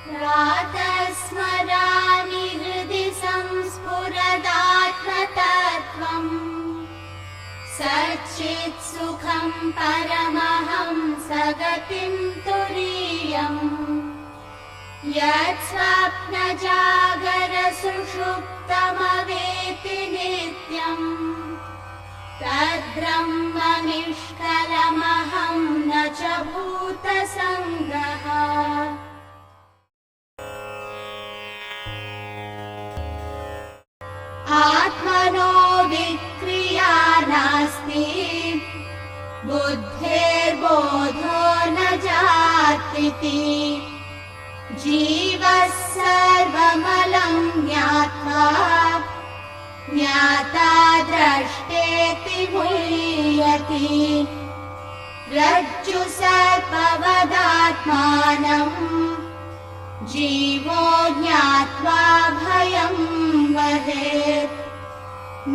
प्रातस्मरामि हृदि संस्फुरदात्मतत्त्वम् सच्चित् सुखं परमहंस गतिं तुरीयम् यत् स्वप्नजागरसुषुप्तमवेति नित्यम् तद्ब्रह्म निष्कलमहं न च भूतसङ्गः। आत्मनो विक्रिया नास्ति बुद्धेर्बोधो न जात्यति जीवः सर्वमलं ज्ञात्वा ज्ञाता द्रष्टेति मुह्यति रज्जु सर्पवदात्मानम् जीवो ज्ञात्वा भयं वहेत्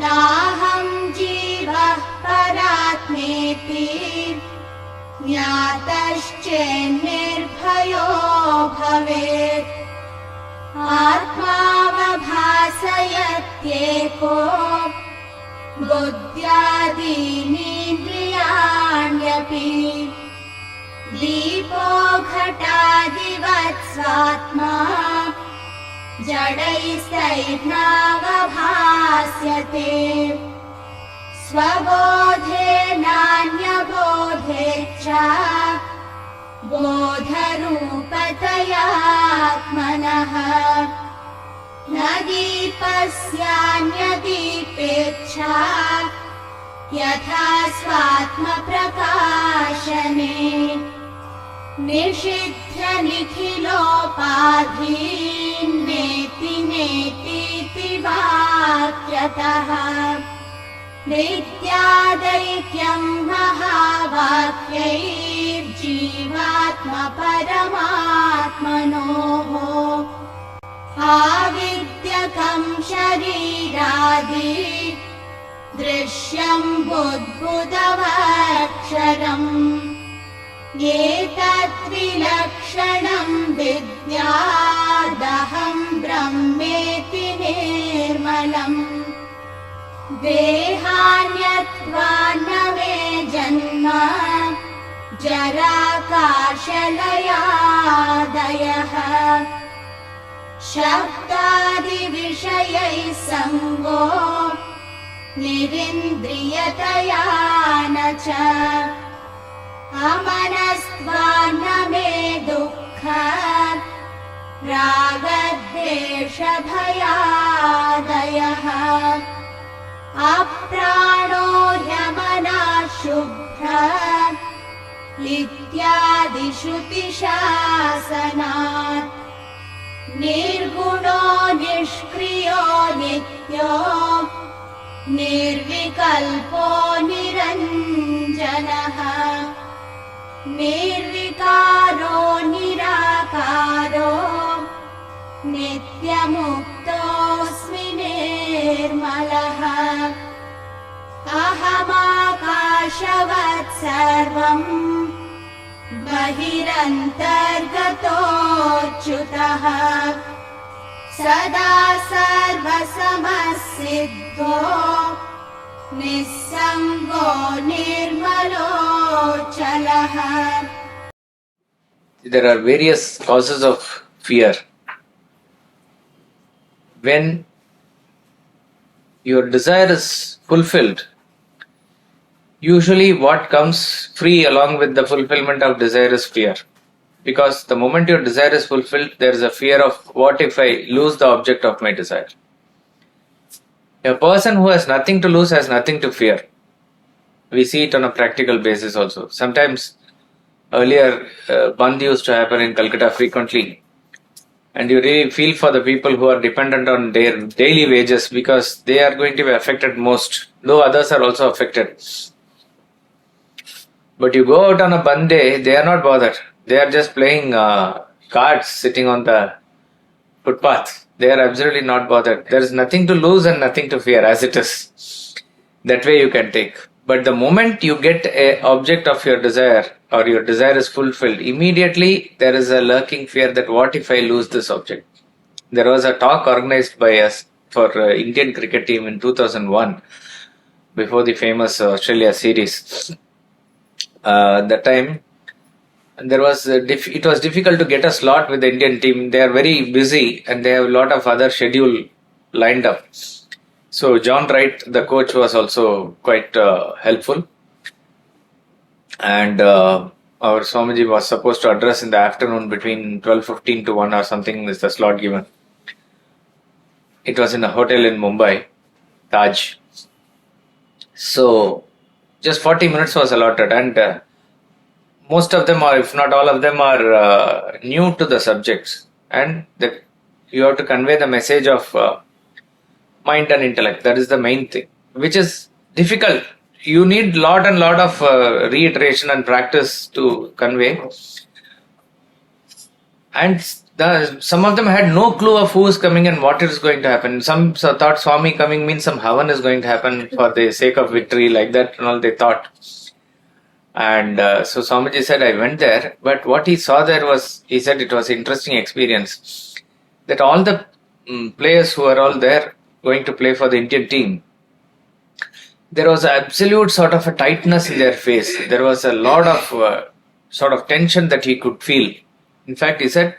नाहं जीवः परात्मेति ज्ञातश्चेन्निर्भयो भवेत् आत्मावभासयत्येको बुद्ध्यादीनीन्द्रियाण्यपि दीपो घटादिवत् स्वात्मा जडैस्तैर्नावभास्यते स्वबोधे नान्यबोधे च बोधरूपतयात्मनः न दीपस्यान्यदीपेच्छा यथा स्वात्मप्रकाशने निषिध्य निखिलोपाधीन्नेति नेतीति वाक्यतः नित्यादैक्यं महावाक्यैर्जीवात्मपरमात्मनोः आविद्यकं शरीरादि दृश्यं बुद्बुदवक्षरम् एतद्विलक्षणं विद्यादहं ब्रह्मेति निर्मलम् देहान्यत्वान्न मे जन्म जराकाशलयादयः शब्दादिविषयैः सङ्गो निरिन्द्रियतया न च अमनस्त्वान्न मे दुःख रागद्वेषभयादयः अप्राणो ह्यमनः शुभ्रः इत्यादिश्रुतिशासनात् निर्गुणो निष्क्रियो नित्यो निर्विकल्पो निरञ्जनः निर्विकारो निराकारो नित्यमुक्तोऽस्मि निर्मलः अहमाकाशवत् सर्वम् बहिरन्तर्गतोऽच्युतः सदा सर्वसमसिद्धो निस्सङ्गो निर्मलोऽचलः. There are various causes of fear. When your desire is fulfilled, usually what comes free along with the fulfillment of desire is fear. Because the moment your desire is fulfilled, there is a fear of what if I lose the object of my desire. A person who has nothing to lose has nothing to fear. We see it on a practical basis also. Sometimes earlier, Bandh used to happen in Calcutta frequently. And you really feel for the people who are dependent on their daily wages because they are going to be affected most, though others are also affected. But you go out on a Bandh day, they are not bothered. They are just playing cards sitting on the footpath. They are absolutely not bothered. There is nothing to lose and nothing to fear as it is. That way you can take. But the moment you get an object of your desire, or your desire is fulfilled, immediately there is a lurking fear that what if I lose this object? There was a talk organized by us for Indian cricket team in 2001 before the famous Australia series. That time there was it was difficult to get a slot with the Indian team. They are very busy and they have a lot of other schedule lined up. So John Wright, the coach, was also quite helpful. And our Swamiji was supposed to address in the afternoon between 12:15 to 1 or something is the slot given. It was in a hotel in Mumbai, Taj. So just 40 minutes was allotted, and most of them, or if not all of them, are new to the subjects, and you have to convey the message of mind and intellect. That is the main thing, which is difficult. You need lot of reiteration and practice to convey. And some of them had no clue of who is coming and what is going to happen. Some thought Swami coming means some havan is going to happen for the sake of victory, like that and all they thought. And so Swamiji said, I went there, but what he saw there was, he said it was an interesting experience, that all the players who were all there going to play for the Indian team, there was absolute sort of a tightness in their face. There was a lot of sort of tension that he could feel. In fact, he said,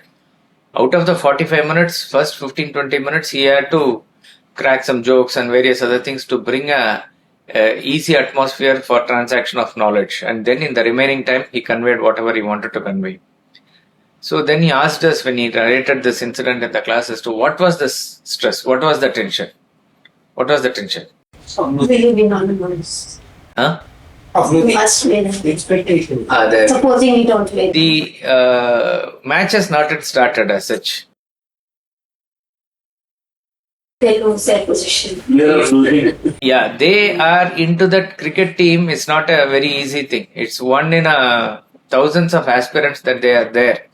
out of the 45 minutes, first 15-20 minutes, he had to crack some jokes and various other things to bring a easy atmosphere for transaction of knowledge. And then in the remaining time, he conveyed whatever he wanted to convey. So then he asked us, when he narrated this incident in the class, as to what was the stress, what was the tension? What was the tension? Will be anonymous. Huh? You must win. Expectation. Supposing you don't win. The match has not yet started as such. They lose their position. Yeah, they are into that cricket team. It's not a very easy thing. It's one in thousands of aspirants that they are there.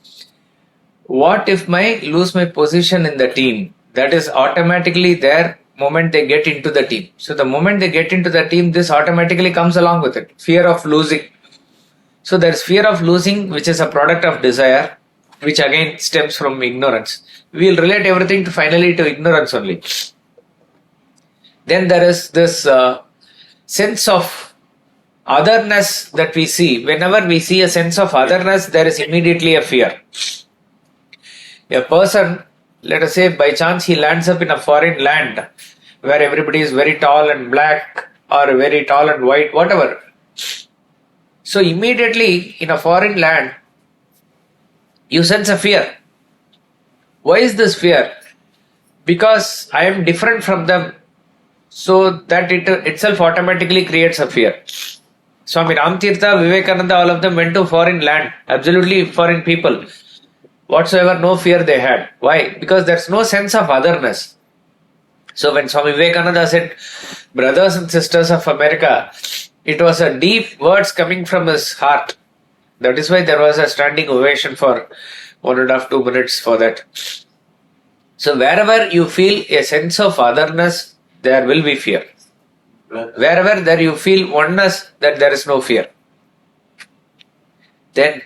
What if I lose my position in the team? That is automatically there moment they get into the team. So the moment they get into the team, this automatically comes along with it. Fear of losing. So there is fear of losing, which is a product of desire, which again stems from ignorance. We will relate everything finally to ignorance only. Then there is this sense of otherness that we see. Whenever we see a sense of otherness, there is immediately a fear. A person, let us say by chance he lands up in a foreign land where everybody is very tall and black or very tall and white, whatever. So immediately in a foreign land, you sense a fear. Why is this fear? Because I am different from them. So that it itself automatically creates a fear. Swami Ramtirtha, Vivekananda, all of them went to foreign land, absolutely foreign people. Whatsoever, no fear they had. Why? Because there's no sense of otherness. So when Swami Vivekananda said, brothers and sisters of America, it was a deep words coming from his heart. That is why there was a standing ovation for 1.5-2 minutes for that. So wherever you feel a sense of otherness, there will be fear. Wherever there you feel oneness, that there is no fear. Then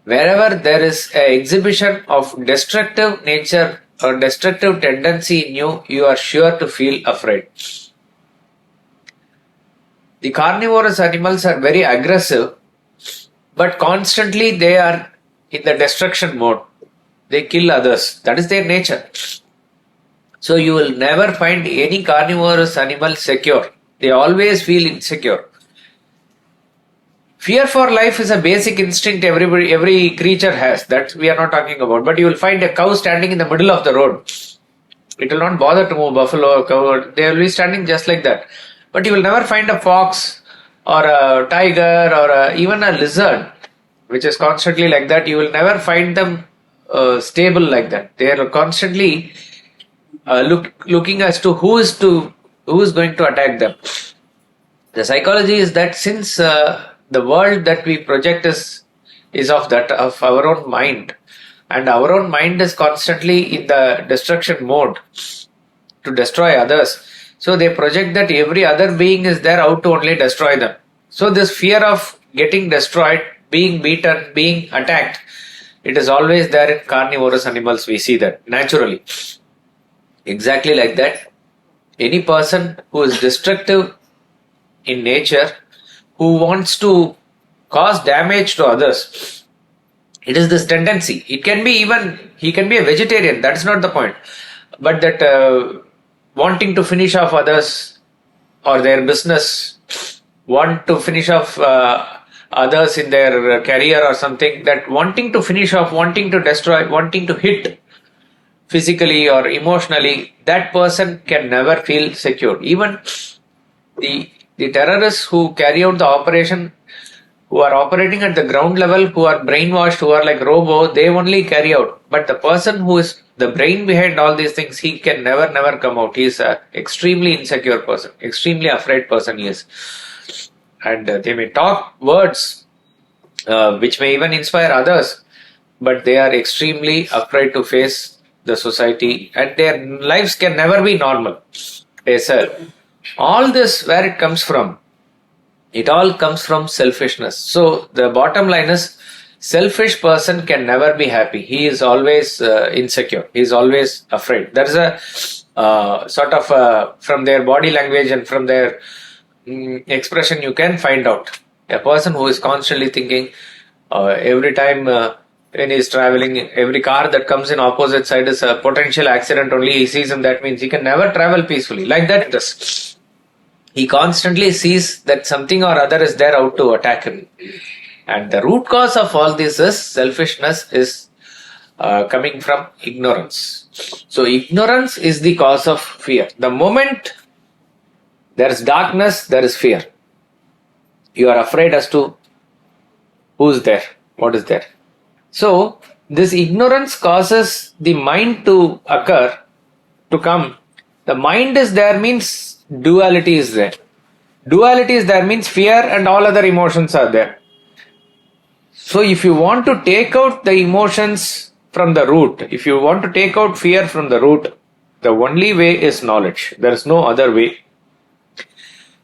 wherever there is an exhibition of destructive nature or destructive tendency in you, you are sure to feel afraid. The carnivorous animals are very aggressive, but constantly they are in the destruction mode. They kill others. That is their nature. So you will never find any carnivorous animal secure. They always feel insecure. Fear for life is a basic instinct every creature has. That we are not talking about. But you will find a cow standing in the middle of the road. It will not bother to move. Buffalo or cow, they will be standing just like that. But you will never find a fox or a tiger or even a lizard, which is constantly like that. You will never find them stable like that. They are constantly looking as to who is going to attack them. The psychology is that since the world that we project is of our own mind, and our own mind is constantly in the destruction mode to destroy others. So they project that every other being is there out to only destroy them. So this fear of getting destroyed, being beaten, being attacked. It is always there in carnivorous animals. We see that naturally. Exactly like that. Any person who is destructive in nature, who wants to cause damage to others, it is this tendency. It can be even, he can be a vegetarian, that's not the point. But that wanting to finish off others or their business, want to finish off others in their career or something, that wanting to finish off, wanting to destroy, wanting to hit physically or emotionally, that person can never feel secure. Even the terrorists who carry out the operation, who are operating at the ground level, who are brainwashed, who are like robo, they only carry out. But the person who is the brain behind all these things, he can never come out. He is an extremely insecure person, extremely afraid person he is. And they may talk words which may even inspire others, but they are extremely afraid to face the society, and their lives can never be normal. They said, all this, where it comes from? It all comes from selfishness. So the bottom line is, selfish person can never be happy. He is always insecure. He is always afraid. There is a sort of from their body language and from their expression you can find out. A person who is constantly thinking every time when he is traveling, every car that comes in opposite side is a potential accident only he sees, and that means he can never travel peacefully. Like that it is. He constantly sees that something or other is there out to attack him. And the root cause of all this is selfishness, is coming from ignorance. So ignorance is the cause of fear. The moment there is darkness, there is fear. You are afraid as to who's there, what is there. So this ignorance causes the mind to occur, to come. The mind is there means duality is there. Duality is there means fear and all other emotions are there. So if you want to take out the emotions from the root, if you want to take out fear from the root, the only way is knowledge. There is no other way.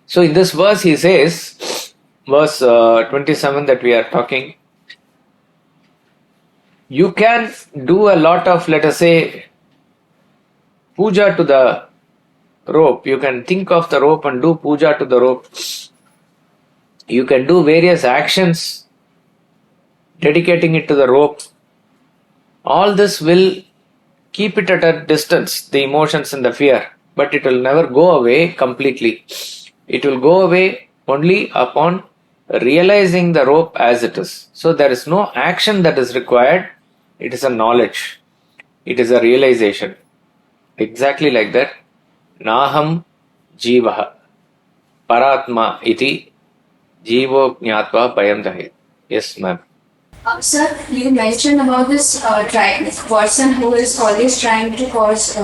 So in this verse he says, verse 27 that we are talking, you can do a lot of, let us say, puja to the rope. You can think of the rope and do puja to the rope. You can do various actions dedicating it to the rope. All this will keep it at a distance, the emotions and the fear, but it will never go away completely. It will go away only upon realizing the rope as it is. So there is no action that is required. It is a knowledge. It is a realization. Exactly like that. Naham jivaha paratma iti jivo jnatva bhayam dahet. Yes, ma'am. Sir, you mentioned about this person who is always trying to cause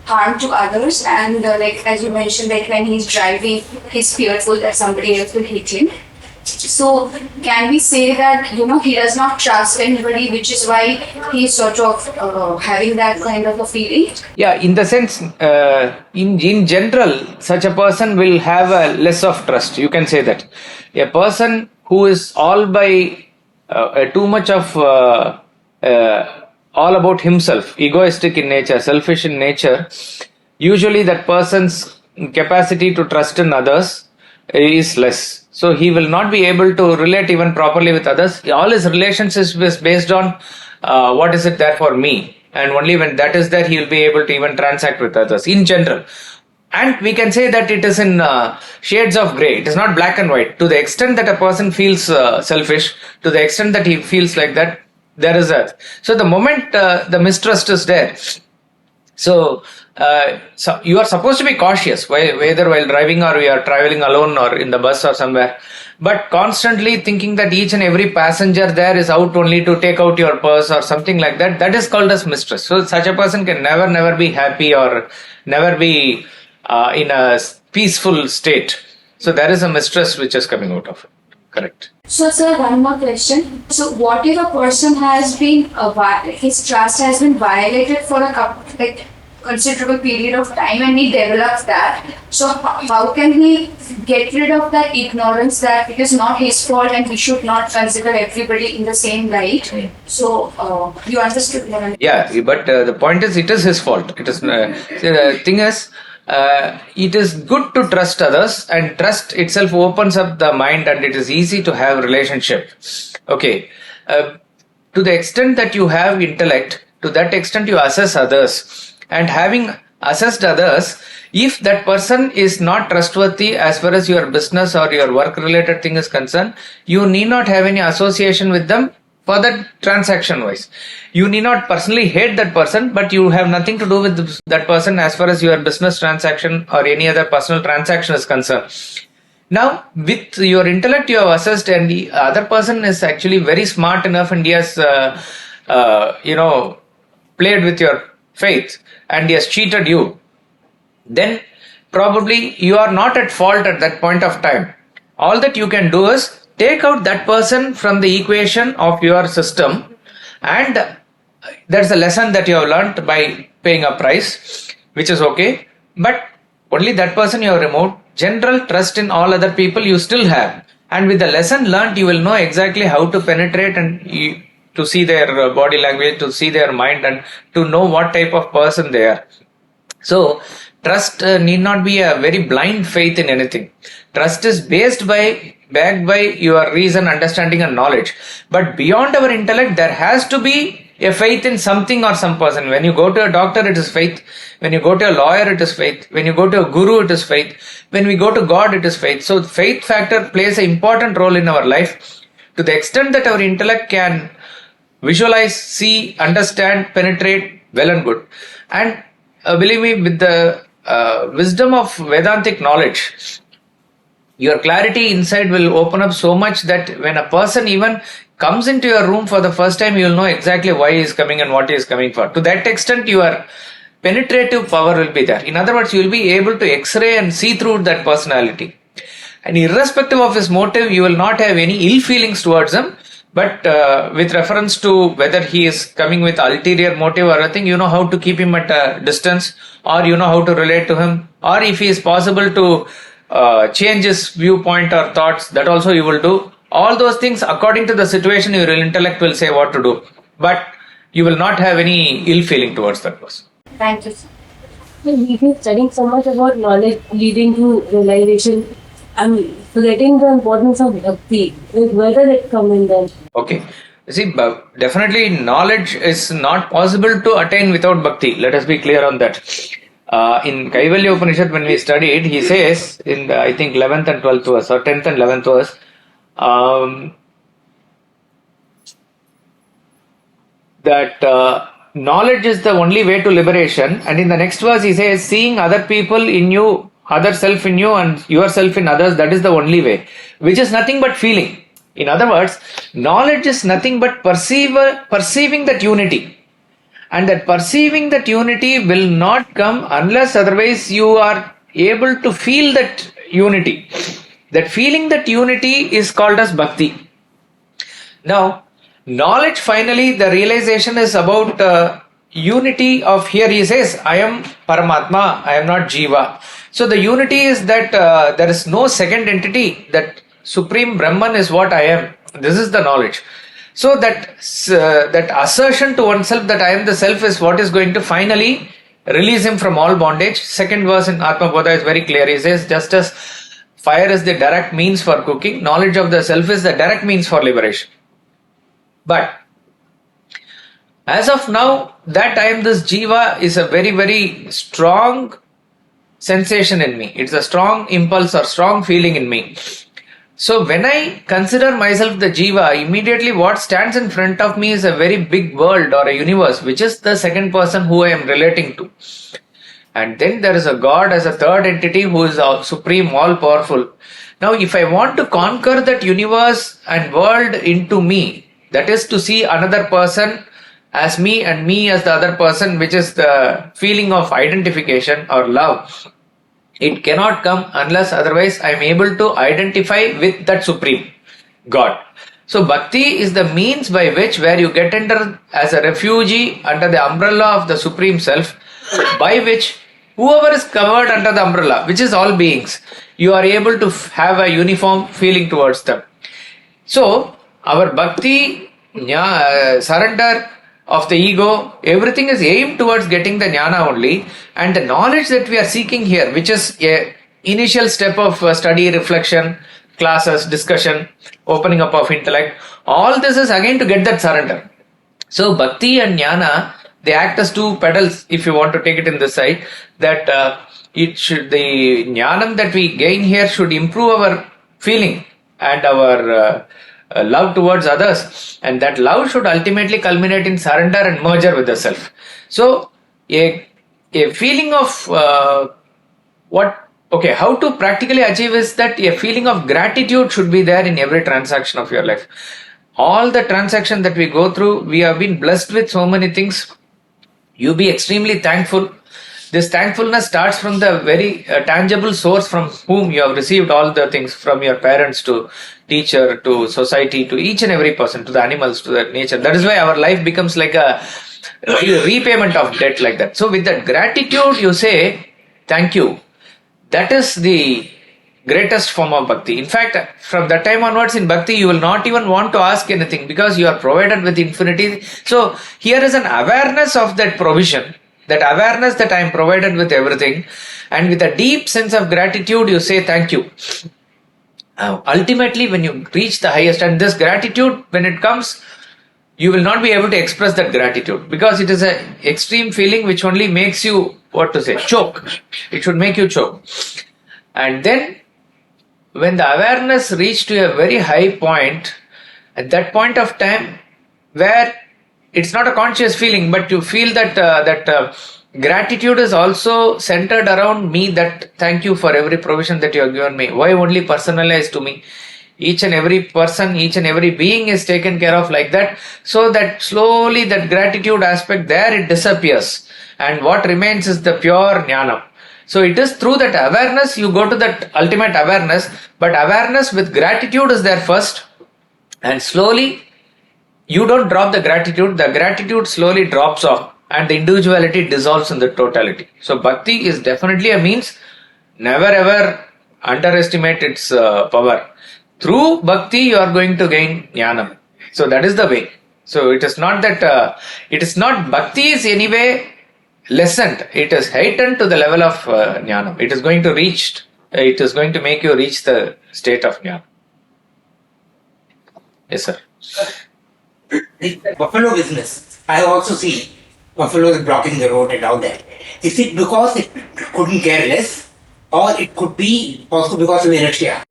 harm to others, and like as you mentioned, like when he's driving, he's fearful that somebody else will hit him. So can we say that he does not trust anybody, which is why he's sort of having that kind of a feeling? Yeah, in the sense, in general, such a person will have a less of trust. You can say that a person who is all by too much of all about himself, egoistic in nature, selfish in nature, usually that person's capacity to trust in others is less. So he will not be able to relate even properly with others. All his relationships is based on what is it there for me, and only when that is there he will be able to even transact with others in general. And we can say that it is in shades of grey. It is not black and white. To the extent that a person feels selfish, to the extent that he feels like that, there is that. So the moment the mistrust is there, so you are supposed to be cautious, whether while driving or you are traveling alone or in the bus or somewhere. But constantly thinking that each and every passenger there is out only to take out your purse or something like that, that is called as mistrust. So such a person can never be happy or never be in a peaceful state. So there is a mistrust which is coming out of it. Correct. So sir, one more question. So what if a person has been, his trust has been violated for a considerable period of time and he develops that. So how can he get rid of that ignorance that it is not his fault and he should not consider everybody in the same light? So you understood that? Yeah, but the point is, it is his fault. It is the thing is, it is good to trust others, and trust itself opens up the mind, and it is easy to have relationship. Okay, to the extent that you have intellect, to that extent you assess others, and having assessed others, if that person is not trustworthy as far as your business or your work related thing is concerned, you need not have any association with them for that transaction wise. You need not personally hate that person, but you have nothing to do with that person as far as your business transaction or any other personal transaction is concerned. Now, with your intellect, you have assessed, and the other person is actually very smart enough, and he has, played with your faith, and he has cheated you. Then probably you are not at fault at that point of time. All that you can do is take out that person from the equation of your system, and that's a lesson that you have learnt by paying a price, which is okay. But only that person you have removed. General trust in all other people you still have, and with the lesson learnt, you will know exactly how to penetrate and to see their body language, to see their mind, and to know what type of person they are. So trust need not be a very blind faith in anything. Trust is backed by your reason, understanding, and knowledge. But beyond our intellect, there has to be a faith in something or some person. When you go to a doctor, it is faith. When you go to a lawyer, it is faith. When you go to a guru, it is faith. When we go to God, it is faith. So faith factor plays an important role in our life. To the extent that our intellect can visualize, see, understand, penetrate, well and good. And believe me, with the wisdom of Vedantic knowledge, your clarity inside will open up so much that when a person even comes into your room for the first time, you will know exactly why he is coming and what he is coming for. To that extent, your penetrative power will be there. In other words, you will be able to x-ray and see through that personality. And irrespective of his motive, you will not have any ill feelings towards him. But with reference to whether he is coming with ulterior motive or anything, you know how to keep him at a distance, or you know how to relate to him, or if he is possible to change his viewpoint or thoughts, that also you will do. All those things, according to the situation, your intellect will say what to do. But you will not have any ill feeling towards that person. Thank you, sir. We've been studying so much about knowledge leading to realization. I'm forgetting the importance of bhakti. Where does it come in then? Okay. See, definitely knowledge is not possible to attain without bhakti. Let us be clear on that. In Kaivalya Upanishad, when we studied, he says in the, I think 11th and 12th verse, or 10th and 11th verse, that knowledge is the only way to liberation. And in the next verse, he says, seeing other people in you, other self in you, and yourself in others, that is the only way, which is nothing but feeling. In other words, knowledge is nothing but perceiving that unity. And that perceiving that unity will not come unless otherwise you are able to feel that unity. That feeling that unity is called as bhakti. Now, knowledge, finally, the realization is about unity of, here he says, I am Paramatma, I am not Jiva. So the unity is that there is no second entity, that Supreme Brahman is what I am. This is the knowledge. So that assertion to oneself that I am the self is what is going to finally release him from all bondage. Second verse in Atma Bodha is very clear. He says, just as fire is the direct means for cooking, knowledge of the self is the direct means for liberation. But as of now, that I am this Jiva is a very, very strong sensation in me. It's a strong impulse or strong feeling in me. So when I consider myself the Jiva, immediately what stands in front of me is a very big world or a universe, which is the second person who I am relating to. And then there is a God as a third entity who is supreme, all-powerful. Now if I want to conquer that universe and world into me, that is to see another person as me and me as the other person, which is the feeling of identification or love, it cannot come unless otherwise I am able to identify with that Supreme God. So Bhakti is the means by which, where you get under as a refugee under the umbrella of the Supreme Self, by which whoever is covered under the umbrella, which is all beings, you are able to have a uniform feeling towards them. So, our bhakti, surrender of the ego, everything is aimed towards getting the jnana only, and the knowledge that we are seeking here, which is a initial step of study, reflection, classes, discussion, opening up of intellect, all this is again to get that surrender. So, bhakti and jnana, they act as two pedals, if you want to take it in this side, that the jnanam that we gain here should improve our feeling and our love towards others, and that love should ultimately culminate in surrender and merger with the self. So a feeling of how to practically achieve is that a feeling of gratitude should be there in every transaction of your life. All the transactions that we go through, we have been blessed with so many things. You be extremely thankful. This thankfulness starts from the very tangible source from whom you have received all the things, from your parents to teacher to society to each and every person, to the animals, to the nature. That is why our life becomes like a repayment of debt, like that. So with that gratitude you say thank you. That is the greatest form of bhakti. In fact, from that time onwards in bhakti, you will not even want to ask anything because you are provided with infinity. So here is an awareness of that provision, that awareness that I am provided with everything, and with a deep sense of gratitude you say thank you. Ultimately, when you reach the highest, and this gratitude, when it comes, you will not be able to express that gratitude because it is an extreme feeling which only makes you, choke. It should make you choke. And then when the awareness reached to a very high point, at that point of time where it's not a conscious feeling, but you feel that gratitude is also centered around me, that thank you for every provision that you have given me. Why only personalized to me? Each and every person, each and every being is taken care of like that, so that slowly that gratitude aspect there, it disappears, and what remains is the pure jnana. So it is through that awareness you go to that ultimate awareness, but awareness with gratitude is there first, and slowly you don't drop the gratitude slowly drops off, and the individuality dissolves in the totality. So bhakti is definitely a means. Never ever underestimate its power. Through bhakti you are going to gain jnana. So that is the way. So it is not that bhakti is anyway lessened. It is heightened to the level of jnana. It is going to make you reach the state of jnana. Yes, sir. The buffalo business, I have also seen buffaloes blocking the road and all that. Is it because it couldn't care less, or it could be also because of inertia?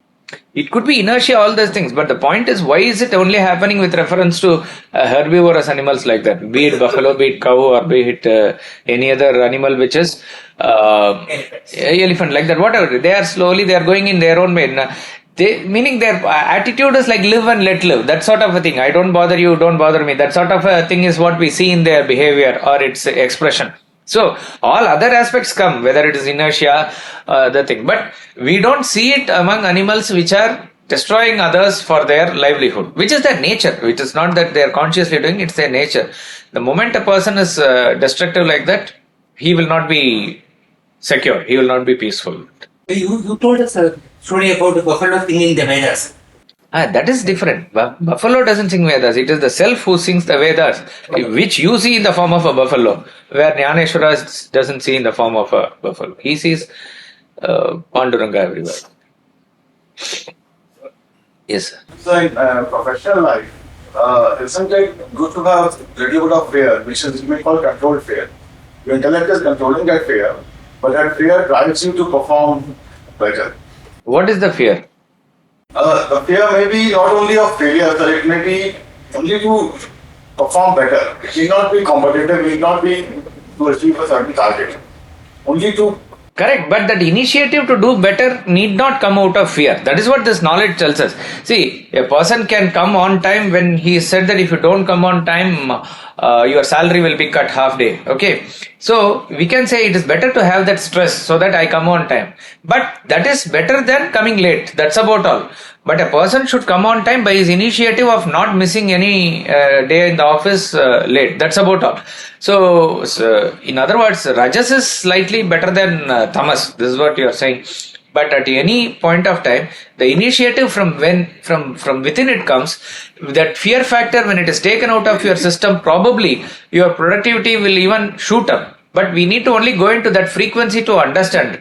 It could be inertia, all those things, but the point is, why is it only happening with reference to herbivorous animals like that? Be it buffalo, be it cow, or be it any other animal which is elephant, like that, whatever. They are going in their own way. Meaning their attitude is like live and let live, that sort of a thing. I don't bother you, don't bother me. That sort of a thing is what we see in their behavior or its expression. So all other aspects come, whether it is inertia, the thing. But we don't see it among animals which are destroying others for their livelihood, which is their nature. It is not that they are consciously doing, it's their nature. The moment a person is destructive like that, he will not be secure, he will not be peaceful. You told us a story about the buffalo singing the Vedas. That is different. Buffalo doesn't sing Vedas. It is the self who sings the Vedas, which you see in the form of a buffalo, where Jnaneshwara doesn't see in the form of a buffalo. He sees Panduranga everywhere. Yes, sir. So in professional life, isn't it good to have a little bit of fear, which is we call controlled fear? Your intellect is controlling that fear, but that fear drives you to perform better. What is the fear? The fear may be not only of failure, but it may be only to perform better. It need not be competitive, it need not be to achieve a certain target. Only to... Correct, but that initiative to do better need not come out of fear. That is what this knowledge tells us. See, a person can come on time when he said that if you don't come on time, your salary will be cut half day. Okay, so we can say it is better to have that stress so that I come on time, but that is better than coming late. That's about all. But a person should come on time by his initiative of not missing any day in the office late. That's about all. So in other words, Rajas is slightly better than Tamas. This is what you are saying. But at any point of time, the initiative from within it comes, that fear factor, when it is taken out of your system, probably your productivity will even shoot up. But we need to only go into that frequency to understand.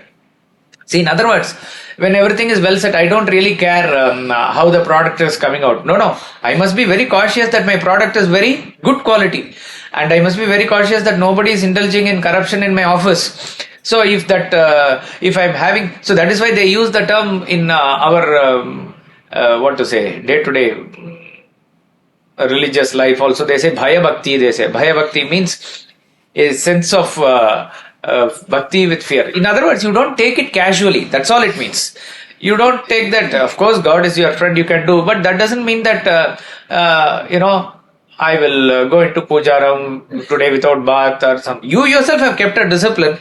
See, in other words, when everything is well set, I don't really care how the product is coming out. No. I must be very cautious that my product is very good quality. And I must be very cautious that nobody is indulging in corruption in my office. So if I'm having, so that is why they use the term in our, day-to-day religious life also, they say Bhaya Bhakti, Bhaya Bhakti means a sense of bhakti with fear. In other words, you don't take it casually. That's all it means. You don't take that, of course, God is your friend, you can do, but that doesn't mean that, I will go into pujaram today without bath or something. You yourself have kept a discipline.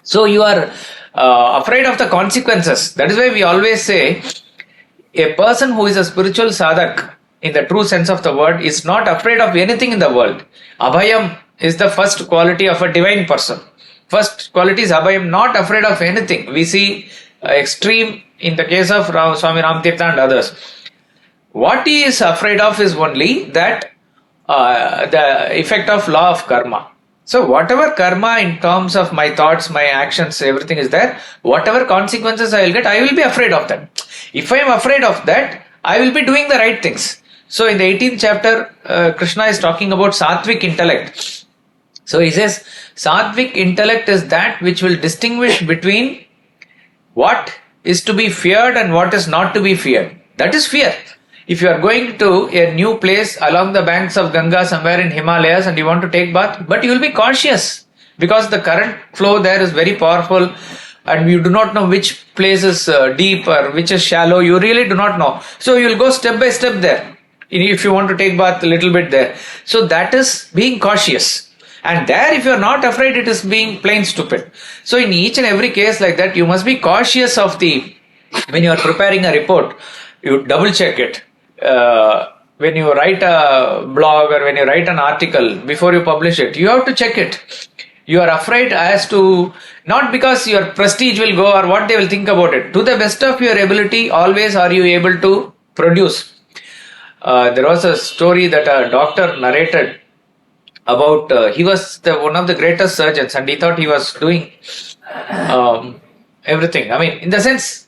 So you are afraid of the consequences. That is why we always say a person who is a spiritual sadhak in the true sense of the word is not afraid of anything in the world. Abhayam is the first quality of a divine person. First quality is Abhayam, not afraid of anything. We see extreme in the case of Swami Ramtirtha and others. What he is afraid of is only that the effect of law of karma. So whatever karma in terms of my thoughts, my actions, everything is there. Whatever consequences I will get, I will be afraid of that. If I am afraid of that, I will be doing the right things. So in the 18th chapter, Krishna is talking about sattvic intellect. So he says, sattvic intellect is that which will distinguish between what is to be feared and what is not to be feared. That is fear. If you are going to a new place along the banks of Ganga somewhere in Himalayas and you want to take bath, but you will be cautious because the current flow there is very powerful and you do not know which place is deep or which is shallow. You really do not know. So you will go step by step there if you want to take bath a little bit there. So that is being cautious. And there, if you are not afraid, it is being plain stupid. So in each and every case like that, you must be cautious of when you are preparing a report, you double check it. When you write a blog or when you write an article, before you publish it, you have to check it. You are afraid as to, not because your prestige will go or what they will think about it. To the best of your ability, always are you able to produce. There was a story that a doctor narrated about, he was one of the greatest surgeons and he thought he was doing everything. I mean, in the sense,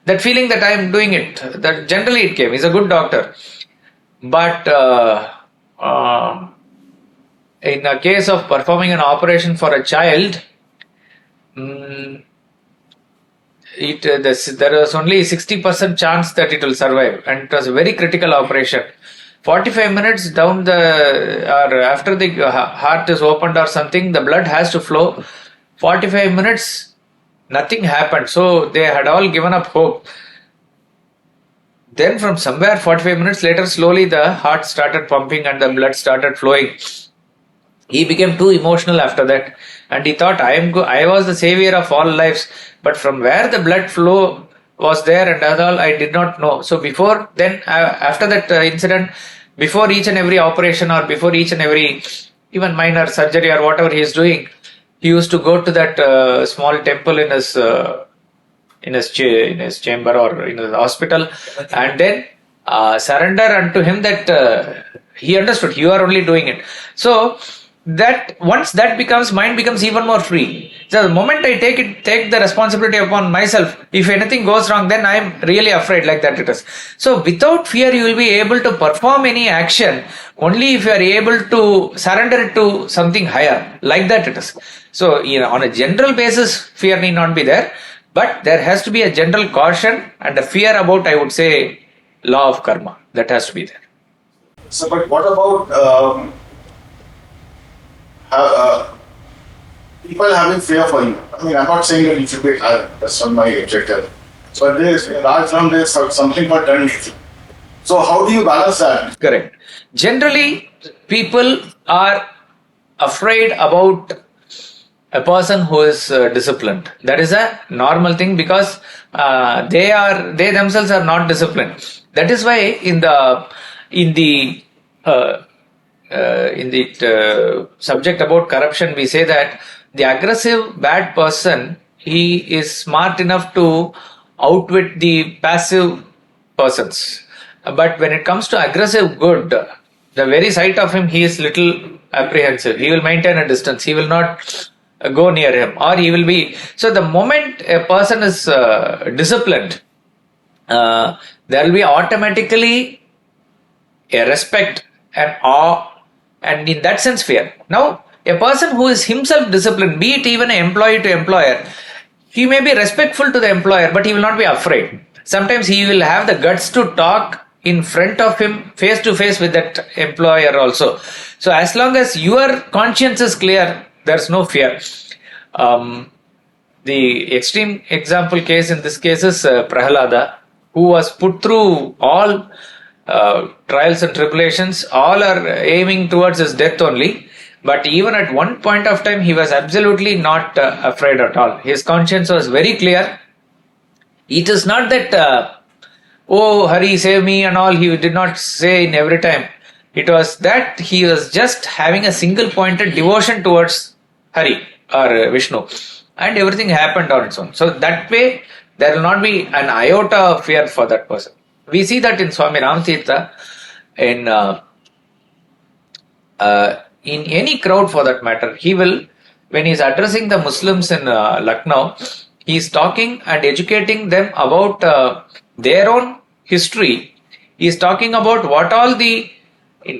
that feeling that I am doing it, that generally it came. He's a good doctor. But in a case of performing an operation for a child, there was only 60% chance that it will survive. And it was a very critical operation. 45 minutes down or after the heart is opened or something, the blood has to flow. 45 minutes, nothing happened. So they had all given up hope. Then from somewhere 45 minutes later, slowly the heart started pumping and the blood started flowing. He became too emotional after that. And he thought, I was the savior of all lives. But from where the blood flow was there and all, I did not know. So after that incident, before each and every operation or before each and every even minor surgery or whatever he is doing, he used to go to that small temple in his chamber or in his hospital and then surrender unto him that he understood you are only doing it. So that once that mind becomes even more free. So the moment I take the responsibility upon myself, if anything goes wrong, then I am really afraid, like that it is. So without fear, you will be able to perform any action only if you are able to surrender it to something higher, like that it is. So on a general basis, fear need not be there, but there has to be a general caution and a fear about, I would say, law of karma. That has to be there. So, but what about people having fear for you? I mean, I'm not saying that you should be arrogant. That's not my objective. But there's something called tendency. So how do you balance that? Correct. Generally, people are afraid about a person who is disciplined. That is a normal thing because they themselves are not disciplined. That is why in the subject about corruption, we say that the aggressive bad person, he is smart enough to outwit the passive persons. But when it comes to aggressive good, the very sight of him, he is little apprehensive. He will maintain a distance. He will not go near him, or he will be. So the moment a person is disciplined, there will be automatically a respect and awe, and in that sense fear. Now, a person who is himself disciplined, be it even an employee to employer, he may be respectful to the employer, but he will not be afraid. Sometimes he will have the guts to talk in front of him, face to face with that employer also. So as long as your conscience is clear, there's no fear. The extreme example case in this case is Prahalada, who was put through all trials and tribulations. All are aiming towards his death only. But even at one point of time, he was absolutely not afraid at all. His conscience was very clear. It is not that, oh, Hari, save me and all, he did not say in every time. It was that he was just having a single pointed devotion towards Hari or Vishnu, and everything happened on its own. So that way, there will not be an iota of fear for that person. We see that in Swami Ramatirtha, in any crowd for that matter, he will, when he is addressing the Muslims in Lucknow, he is talking and educating them about their own history. He is talking about what all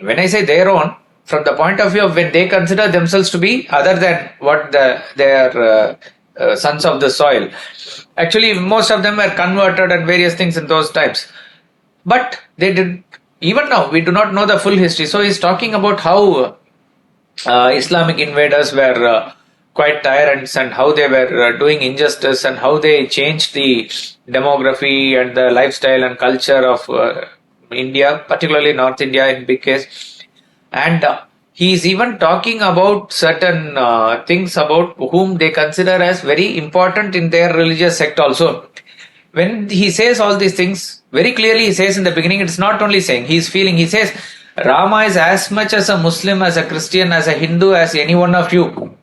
when I say their own, from the point of view of when they consider themselves to be other than what they are sons of the soil. Actually, most of them were converted and various things in those times. But they did, even now, we do not know the full history. So he's talking about how Islamic invaders were quite tyrants and how they were doing injustice and how they changed the demography and the lifestyle and culture of India, particularly North India in big case. And he is even talking about certain things about whom they consider as very important in their religious sect also. When he says all these things, very clearly he says in the beginning, it's not only saying, he is feeling, he says, Rama is as much as a Muslim, as a Christian, as a Hindu, as any one of you.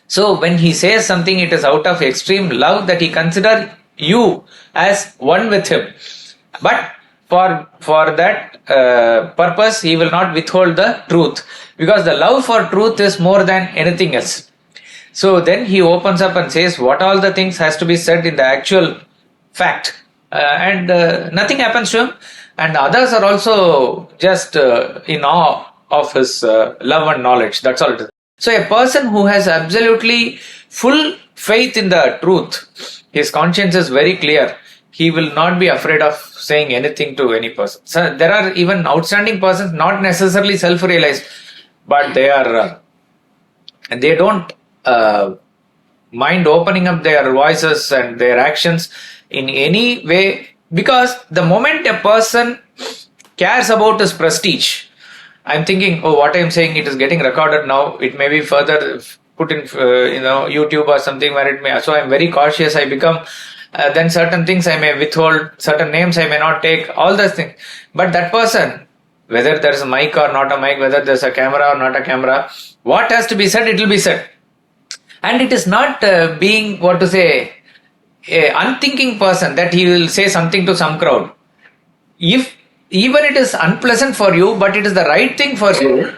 So when he says something, it is out of extreme love that he considers you as one with him. But for that purpose, he will not withhold the truth, because the love for truth is more than anything else. So then he opens up and says what all the things has to be said in the actual fact, and nothing happens to him, and others are also just in awe of his love and knowledge. That's all it is. So a person who has absolutely full faith in the truth, his conscience is very clear, he will not be afraid of saying anything to any person. So there are even outstanding persons, not necessarily self-realized, but they are they don't mind opening up their voices and their actions in any way, because the moment a person cares about his prestige, I'm thinking, oh, what I'm saying, it is getting recorded now, it may be further put in YouTube or something where it may, so I'm very cautious, I become then certain things I may withhold, certain names I may not take, all those things. But that person, whether there's a mic or not a mic, whether there's a camera or not a camera, what has to be said, it will be said. And it is not being, what to say, an unthinking person that he will say something to some crowd. If even it is unpleasant for you, but it is the right thing for you,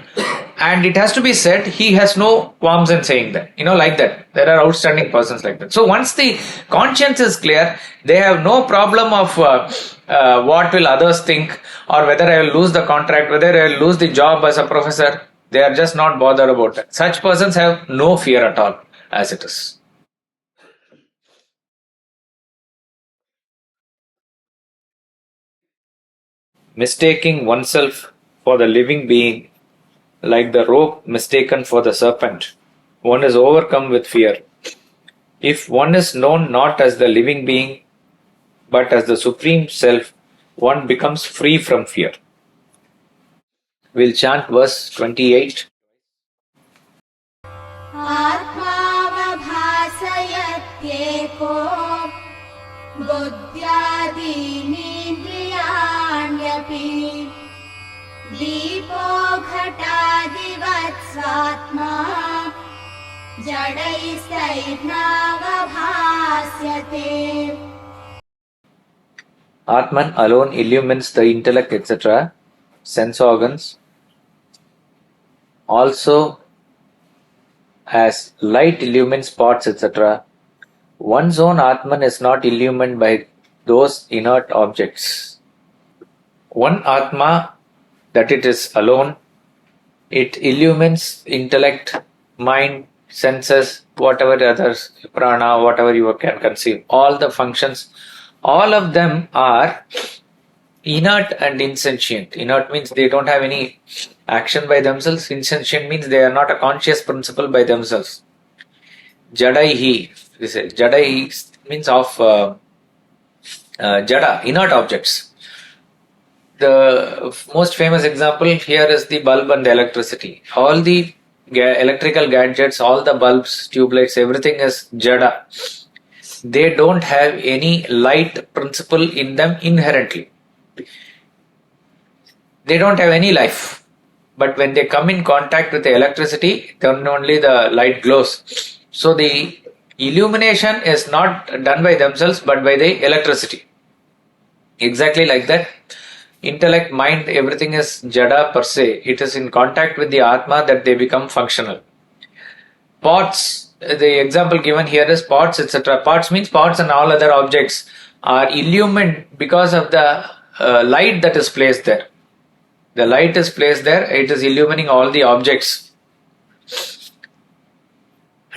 and it has to be said, he has no qualms in saying that. Like that. There are outstanding persons like that. So once the conscience is clear, they have no problem of what will others think, or whether I will lose the contract, whether I will lose the job as a professor. They are just not bothered about it. Such persons have no fear at all, as it is. Mistaking oneself for the living being, like the rope mistaken for the serpent, one is overcome with fear. If one is known not as the living being, but as the Supreme Self, one becomes free from fear. We'll chant verse 28. आत्मावभासयत्येको बुद्ध्यादीनीन्द्रियाण्यपि दीपो घटादिवत्सात्मा जडैस्तैर्नावभास्यते. Atman alone illumines the intellect, etc., sense organs. Also, as light illumines spots, etc., one's own Atman is not illumined by those inert objects. One Atma, that it is alone, it illumines intellect, mind, senses, whatever others, prana, whatever you can conceive, all the functions, all of them are inert and insentient. Inert means they don't have any action by themselves. Insentient means they are not a conscious principle by themselves. Jadaihi, we say. Jadaihi means of jada, inert objects. The most famous example here is the bulb and the electricity. All the electrical gadgets, all the bulbs, tube lights, everything is jada. They don't have any light principle in them inherently. They don't have any life. But when they come in contact with the electricity, then only the light glows. So the illumination is not done by themselves but by the electricity. Exactly like that. Intellect, mind, everything is jada per se. It is in contact with the Atma that they become functional. Pots, the example given here is pots, etc. Pots means pots and all other objects are illumined because of the light that is placed there. The light is placed there, it is illumining all the objects.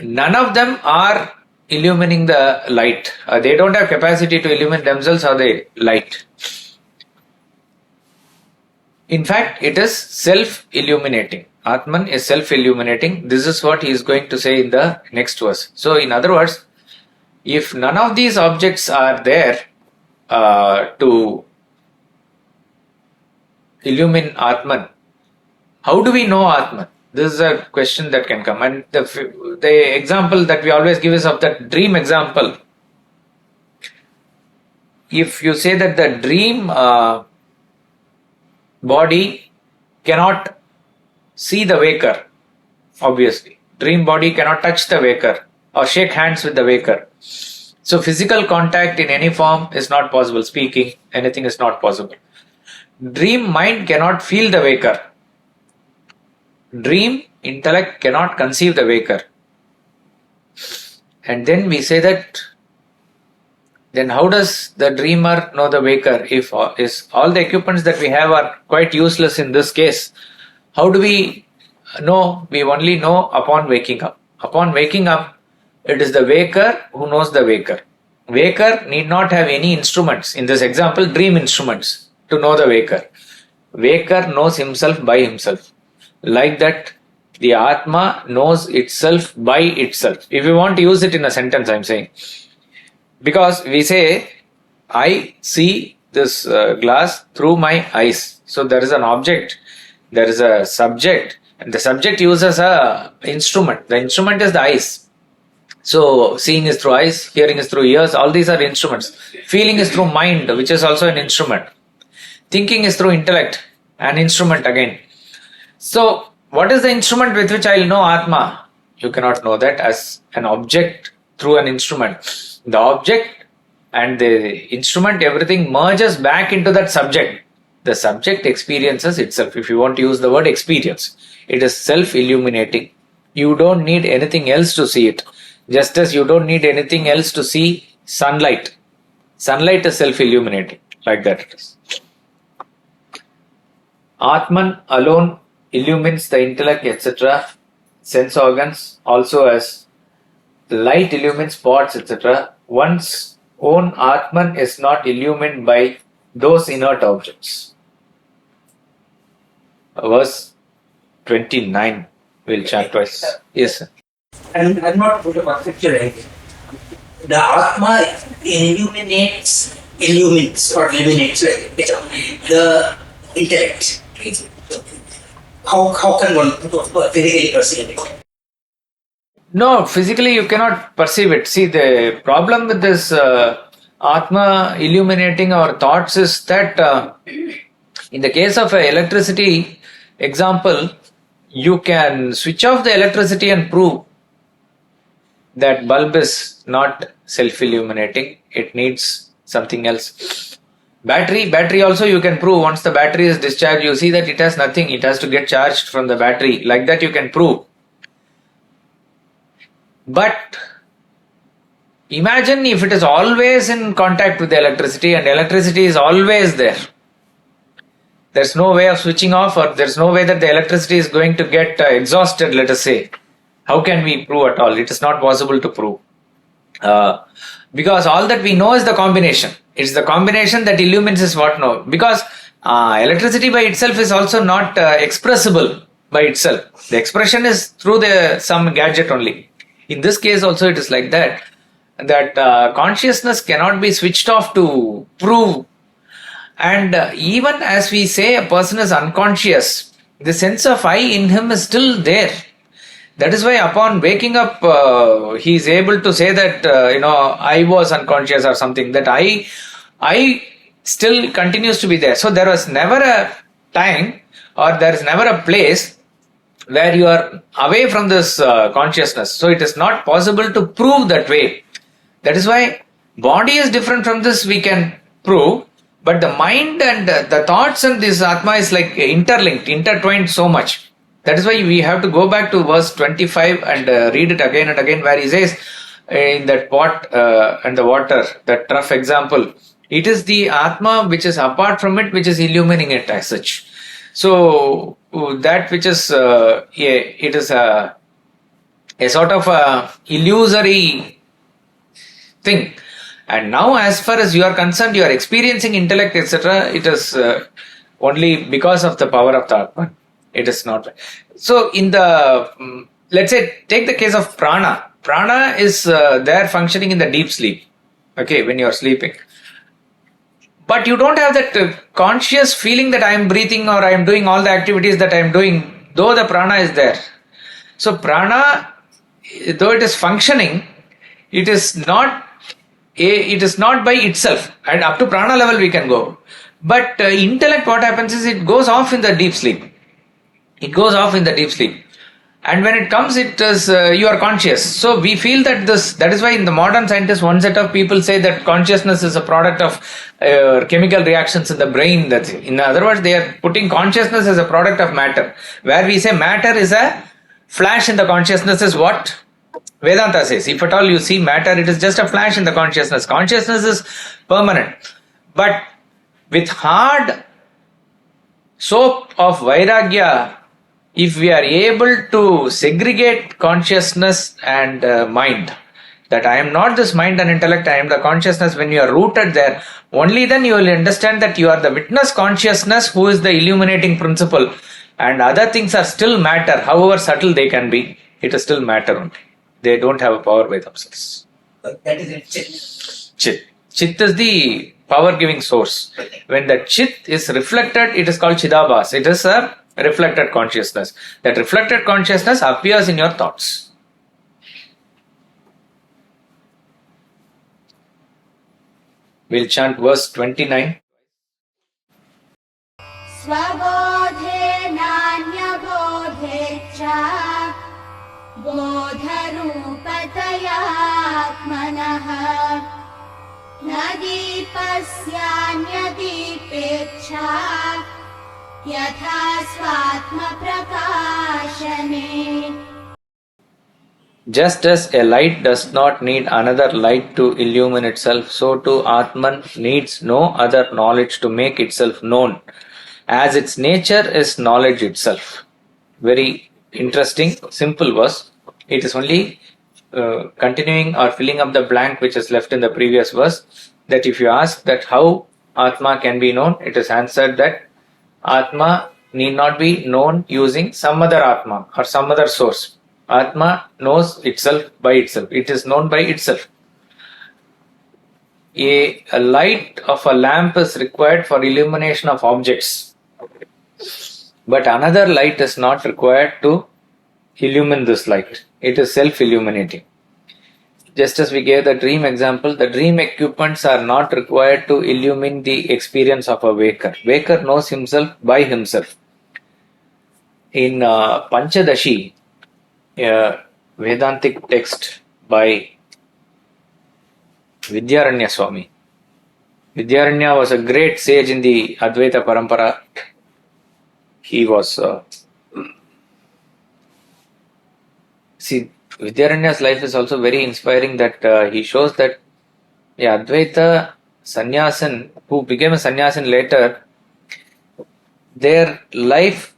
None of them are illumining the light. They don't have capacity to illumine themselves or the light. In fact, it is self-illuminating. Atman is self-illuminating. This is what he is going to say in the next verse. So, in other words, if none of these objects are there to illumine Atman, how do we know Atman? This is a question that can come. And the example that we always give is of the dream example. If you say that the dream body cannot see the waker, obviously. Dream body cannot touch the waker or shake hands with the waker. So physical contact in any form is not possible. Speaking, anything is not possible. Dream mind cannot feel the waker. Dream intellect cannot conceive the waker. And then we say that, then how does the dreamer know the waker if all the equipments that we have are quite useless in this case? How do we know? We only know upon waking up. Upon waking up, it is the waker who knows the waker. Waker need not have any instruments. In this example, dream instruments to know the waker. Waker knows himself by himself. Like that, the Atma knows itself by itself. If you want to use it in a sentence, I am saying. Because we say, I see this glass through my eyes. So there is an object, there is a subject, and the subject uses a instrument. The instrument is the eyes. So seeing is through eyes, hearing is through ears, all these are instruments. Feeling is through mind, which is also an instrument. Thinking is through intellect, an instrument again. So what is the instrument with which I will know Atma? You cannot know that as an object through an instrument. The object and the instrument, everything merges back into that subject. The subject experiences itself. If you want to use the word experience, it is self-illuminating. You don't need anything else to see it. Just as you don't need anything else to see sunlight. Sunlight is self-illuminating. Like that it is. Atman alone illumines the intellect, etc., sense organs, also as light illumines spots, etc. One's own Atman is not illumined by those inert objects. Verse 29, we'll chant twice. Yes, sir. And I'm not put a conceptualize. The Atma illumines the intellect. how can one physically perceive it? No, physically you cannot perceive it. See, the problem with this Atma illuminating our thoughts is that in the case of electricity example, you can switch off the electricity and prove that bulb is not self-illuminating. It needs something else. Battery also you can prove. Once the battery is discharged, you see that it has nothing. It has to get charged from the battery. Like that you can prove. But imagine if it is always in contact with the electricity and electricity is always there. There's no way of switching off, or there's no way that the electricity is going to get exhausted, let us say. How can we prove at all? It is not possible to prove. Because all that we know is the combination. It's the combination that illumines is what know. Because electricity by itself is also not expressible by itself. The expression is through some gadget only. In this case also it is like that. That consciousness cannot be switched off to prove. And even as we say a person is unconscious, the sense of I in him is still there. That is why upon waking up, he is able to say that, I was unconscious or something, that I still continues to be there. So there was never a time or there is never a place where you are away from this consciousness. So it is not possible to prove that way. That is why body is different from this, we can prove, but the mind and the thoughts and this Atma is like interlinked, intertwined so much. That is why we have to go back to verse 25 and read it again and again, where he says in that pot and the water, that trough example, it is the Atma which is apart from it, which is illuminating it as such. So that which is, it is a sort of a illusory thing. And now as far as you are concerned, you are experiencing intellect, etc. It is only because of the power of the Atman. It is not. So in the, let's say, take the case of prana. Prana is there functioning in the deep sleep. Okay, when you are sleeping. But you don't have that conscious feeling that I am breathing or I am doing all the activities that I am doing, though the prana is there. So prana, though it is functioning, it is not by itself. And up to prana level we can go. But intellect, what happens is it goes off in the deep sleep. It goes off in the deep sleep. And when it comes, it is you are conscious. So we feel that that is why in the modern scientists, one set of people say that consciousness is a product of chemical reactions in the brain. That's it. In other words, they are putting consciousness as a product of matter. Where we say matter is a flash in the consciousness is what Vedanta says. If at all you see matter, it is just a flash in the consciousness. Consciousness is permanent. But with hard soap of Vairagya, if we are able to segregate consciousness and mind, that I am not this mind and intellect, I am the consciousness, when you are rooted there, only then you will understand that you are the witness consciousness who is the illuminating principle, and other things are still matter, however subtle they can be, it is still matter only. They don't have a power by themselves. That is in Chit. Chit. Chit is the power giving source. When the Chit is reflected, it is called Chidabhas. It is a reflected consciousness. That reflected consciousness appears in your thoughts. We'll chant verse 29. Svabodhe nanyabodhe cha bodharupataya atmanah nadipasyanyadeepecha yatha svatma prakashane. Just as a light does not need another light to illumine itself, so too Atman needs no other knowledge to make itself known, as its nature is knowledge itself. Very interesting, simple verse. It is only continuing or filling up the blank which is left in the previous verse, that if you ask that how Atma can be known, it is answered that Atma need not be known using some other Atma or some other source. Atma knows itself by itself. It is known by itself. A light of a lamp is required for illumination of objects. But another light is not required to illumine this light. It is self-illuminating. Just as we gave the dream example, the dream equipments are not required to illumine the experience of a waker. Waker knows himself by himself. In Panchadashi, a Vedantic text by Vidyaranya Swami. Vidyaranya was a great sage in the Advaita Parampara. He was Vidyaranya's life is also very inspiring, that he shows that Advaita Sannyasin, who became a Sannyasin later, their life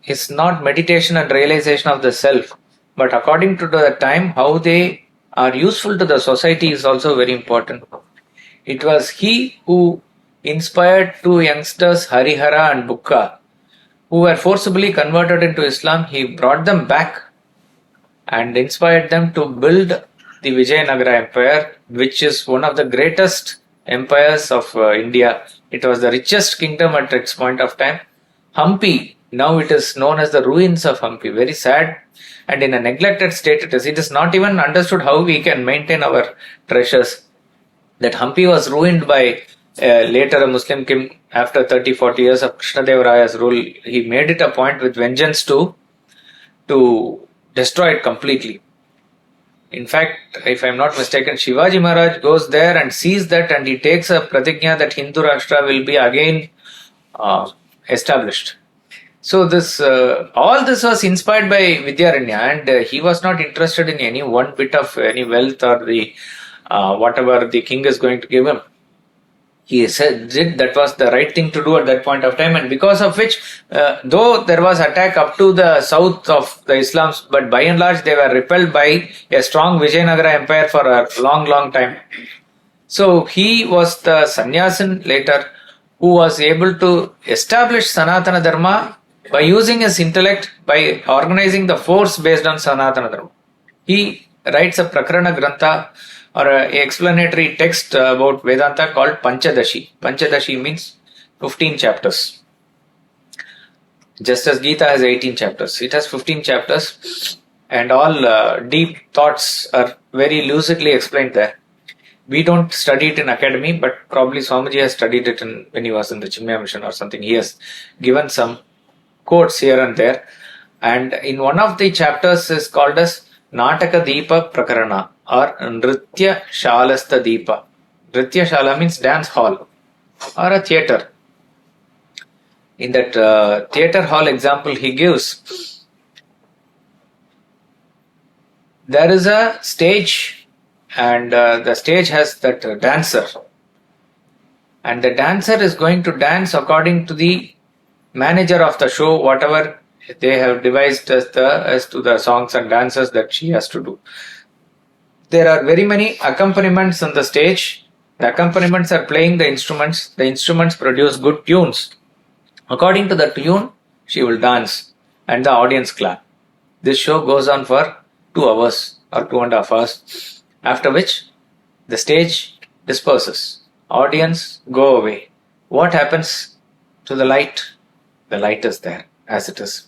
is not meditation and realization of the self, but according to the time, how they are useful to the society is also very important. It was he who inspired two youngsters, Harihara and Bukka, who were forcibly converted into Islam. He brought them back and inspired them to build the Vijayanagara Empire, which is one of the greatest empires of India. It was the richest kingdom at its point of time. Hampi, now it is known as the ruins of Hampi. Very sad, and in a neglected state it is. It is not even understood how we can maintain our treasures. That Hampi was ruined by later a Muslim king after 30-40 years of Krishnadevaraya's rule. He made it a point with vengeance to destroy it completely. In fact, if I am not mistaken, Shivaji Maharaj goes there and sees that, and he takes a pratigna that Hindu Rashtra will be again established. So this all this was inspired by Vidyaranya, and he was not interested in any one bit of any wealth or the whatever the king is going to give him. He said that was the right thing to do at that point of time, and because of which, though there was attack up to the south of the Islams, but by and large they were repelled by a strong Vijayanagara empire for a long time. So he was the sannyasin later who was able to establish Sanatana Dharma by using his intellect, by organizing the force based on Sanatana Dharma. He writes a Prakarana Grantha, or an explanatory text about Vedanta called Panchadashi. Panchadashi means 15 chapters. Just as Gita has 18 chapters, it has 15 chapters, and all deep thoughts are very lucidly explained there. We don't study it in academy, but probably Swamiji has studied it when he was in the Chimya mission or something. He has given some quotes here and there, and in one of the chapters is called as Nataka Deepa Prakarana or Nritya Shalasta Deepa. Nritya Shala means dance hall or a theatre. In that theatre hall example he gives, there is a stage, and the stage has that dancer, and the dancer is going to dance according to the manager of the show, whatever they have devised as to the songs and dances that she has to do. There are very many accompaniments on the stage. The accompaniments are playing the instruments. The instruments produce good tunes. According to the tune, she will dance and the audience clap. This show goes on for 2 hours or 2.5 hours, after which the stage disperses. Audience go away. What happens to the light? The light is there as it is.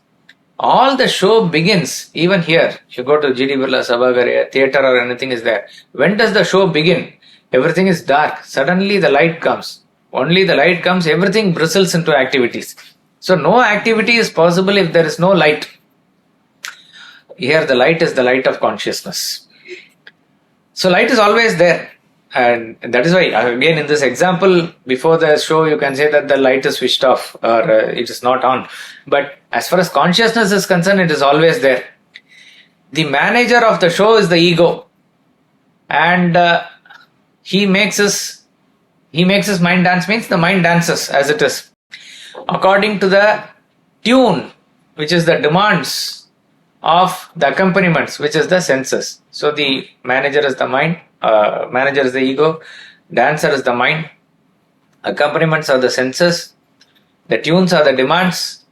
All the show begins, even here. If you go to G.D. Birla Sabhagare, theatre or anything is there. When does the show begin? Everything is dark. Suddenly the light comes. Only the light comes, everything bristles into activities. So no activity is possible if there is no light. Here the light is the light of consciousness. So light is always there. And that is why, again, in this example, before the show, you can say that the light is switched off or it is not on. But as far as consciousness is concerned, it is always there. The manager of the show is the ego, and he makes his mind dance. Means the mind dances as it is according to the tune, which is the demands of the accompaniments, which is the senses. So the manager is the mind. Manager is the ego, dancer is the mind, accompaniments are the senses, the tunes are the demands,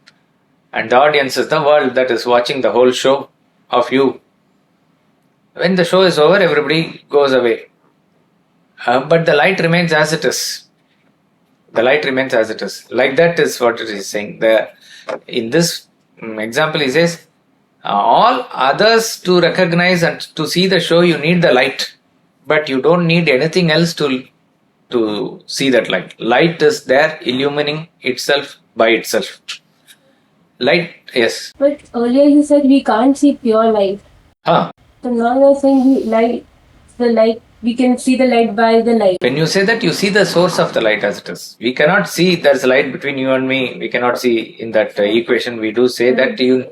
and the audience is the world that is watching the whole show of you. When the show is over, everybody goes away. But the light remains as it is. The light remains as it is. Like that is what it is saying. In this example, he says, all others to recognize and to see the show, you need the light, but you don't need anything else to see that light. Light is there, illumining itself by itself. Light, yes. But earlier you said we can't see pure light. Huh. So now you're saying the light, we can see the light by the light. When you say that, you see the source of the light as it is. We cannot see there's a light between you and me. We cannot see in that equation. We do say that you.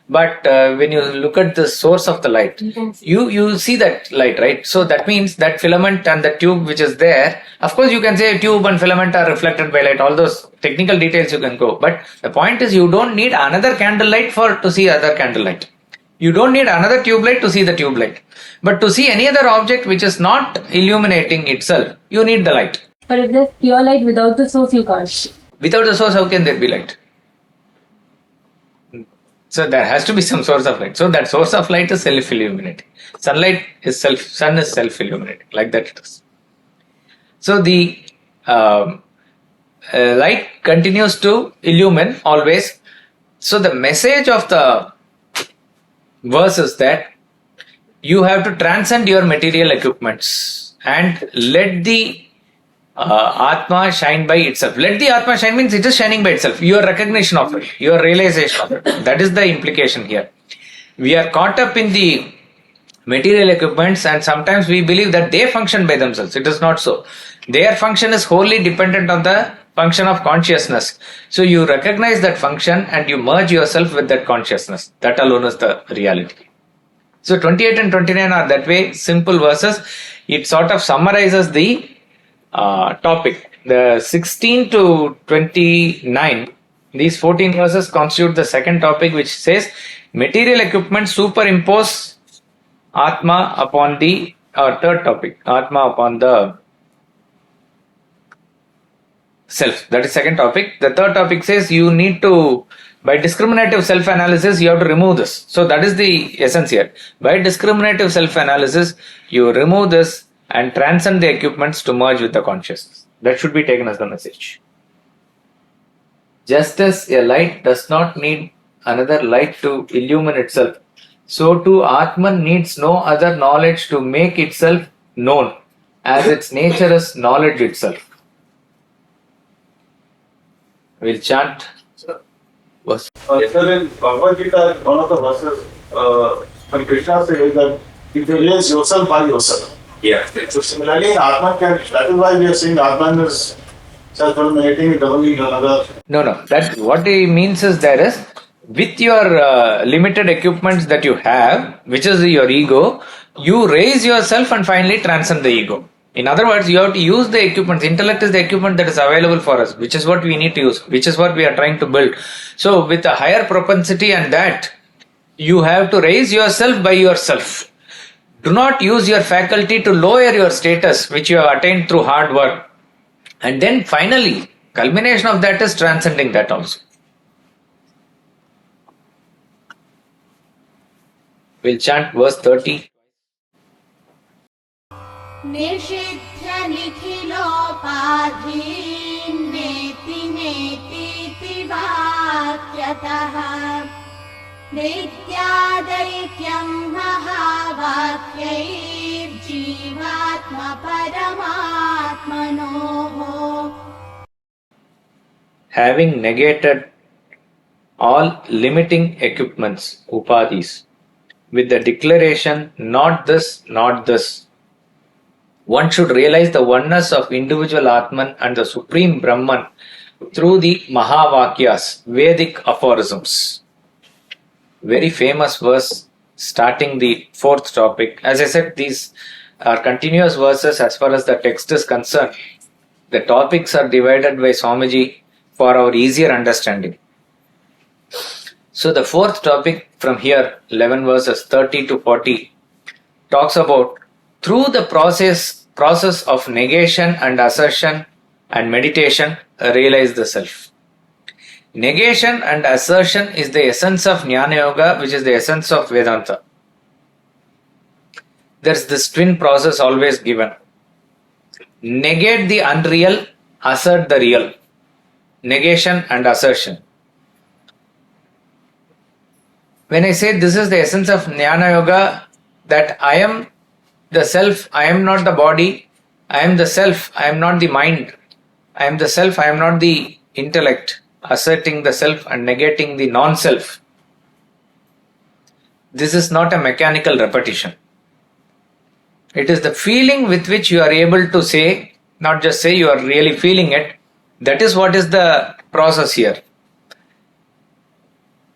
But when you look at the source of the light, you see that light, right? So that means that filament and the tube which is there, of course you can say tube and filament are reflected by light, all those technical details you can go. But the point is you don't need another candlelight to see other candlelight. You don't need another tube light to see the tube light. But to see any other object which is not illuminating itself, you need the light. But if there's pure light without the source, you can't. Without the source, how can there be light? So there has to be some source of light. So that source of light is self-illuminating. Sun is self-illuminating. Like that it is. So the light continues to illumine always. So the message of the verse is that you have to transcend your material equipments and let the Atma shine by itself. Let the Atma shine means it is shining by itself. Your recognition of it, your realization of it. That is the implication here. We are caught up in the material equipments and sometimes we believe that they function by themselves. It is not so. Their function is wholly dependent on the function of consciousness. So you recognize that function and you merge yourself with that consciousness. That alone is the reality. So 28 and 29 are that way simple verses. It sort of summarizes the topic. The 16 to 29, these 14 verses constitute the second topic, which says material equipment superimpose Atma upon the third topic, Atma upon the self. That is second topic. The third topic says you need to, by discriminative self-analysis, you have to remove this. So that is the essence here. By discriminative self-analysis, you remove this and transcend the equipments to merge with the consciousness. That should be taken as the message. Just as a light does not need another light to illumine itself, so too Atman needs no other knowledge to make itself known, as its nature is knowledge itself. We'll chant. Verse. Sir, in Bhagavad Gita, one of the verses, when Krishna says that if you realize yourself by yourself. Yeah. So similarly, Atman that is why we are saying Atman is self-illuminating, it doesn't need another. No. That what he means is there is, with your limited equipments that you have, which is your ego, you raise yourself and finally transcend the ego. In other words, you have to use the equipment. Intellect is the equipment that is available for us, which is what we need to use, which is what we are trying to build. So with a higher propensity and that, you have to raise yourself by yourself. Do not use your faculty to lower your status, which you have attained through hard work. And then finally, culmination of that is transcending that also. We'll chant verse 30. निषिध्य निखिलोपाधीन् नेति नेतीति वाक्यतः दैत्यादैत्यं महावाक्यैर्जीवात्मपरमात्मनोः. Having negated all limiting equipments, upadhis, with the declaration, not this, not this, one should realize the oneness of individual Atman and the Supreme Brahman through the Mahavakyas, Vedic aphorisms. Very famous verse starting the fourth topic. As I said, these are continuous verses as far as the text is concerned. The topics are divided by Swamiji for our easier understanding. So the fourth topic from here, 11 verses 30 to 40, talks about through the process of negation and assertion and meditation, realize the self. Negation and assertion is the essence of Jnana Yoga, which is the essence of Vedanta. There's this twin process always given. Negate the unreal, assert the real. Negation and assertion. when I say this is the essence of Jnana Yoga, that I am the self, I am not the body, I am the self, I am not the mind, I am the self, I am not the intellect, asserting the self and negating the non-self. This is not a mechanical repetition. It is the feeling with which you are able to say, not just say, you are really feeling it. That is what is the process here.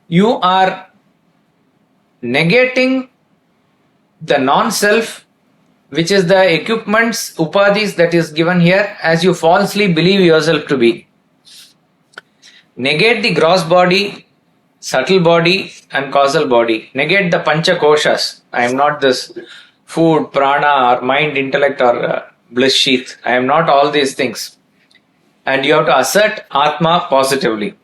You are negating the non-self, which is the equipments, upadhis that is given here as you falsely believe yourself to be. Negate the gross body, subtle body and causal body. Negate the pancha koshas. I am not this food, prana or mind, intellect or bliss sheath. I am not all these things. And you have to assert Atma positively.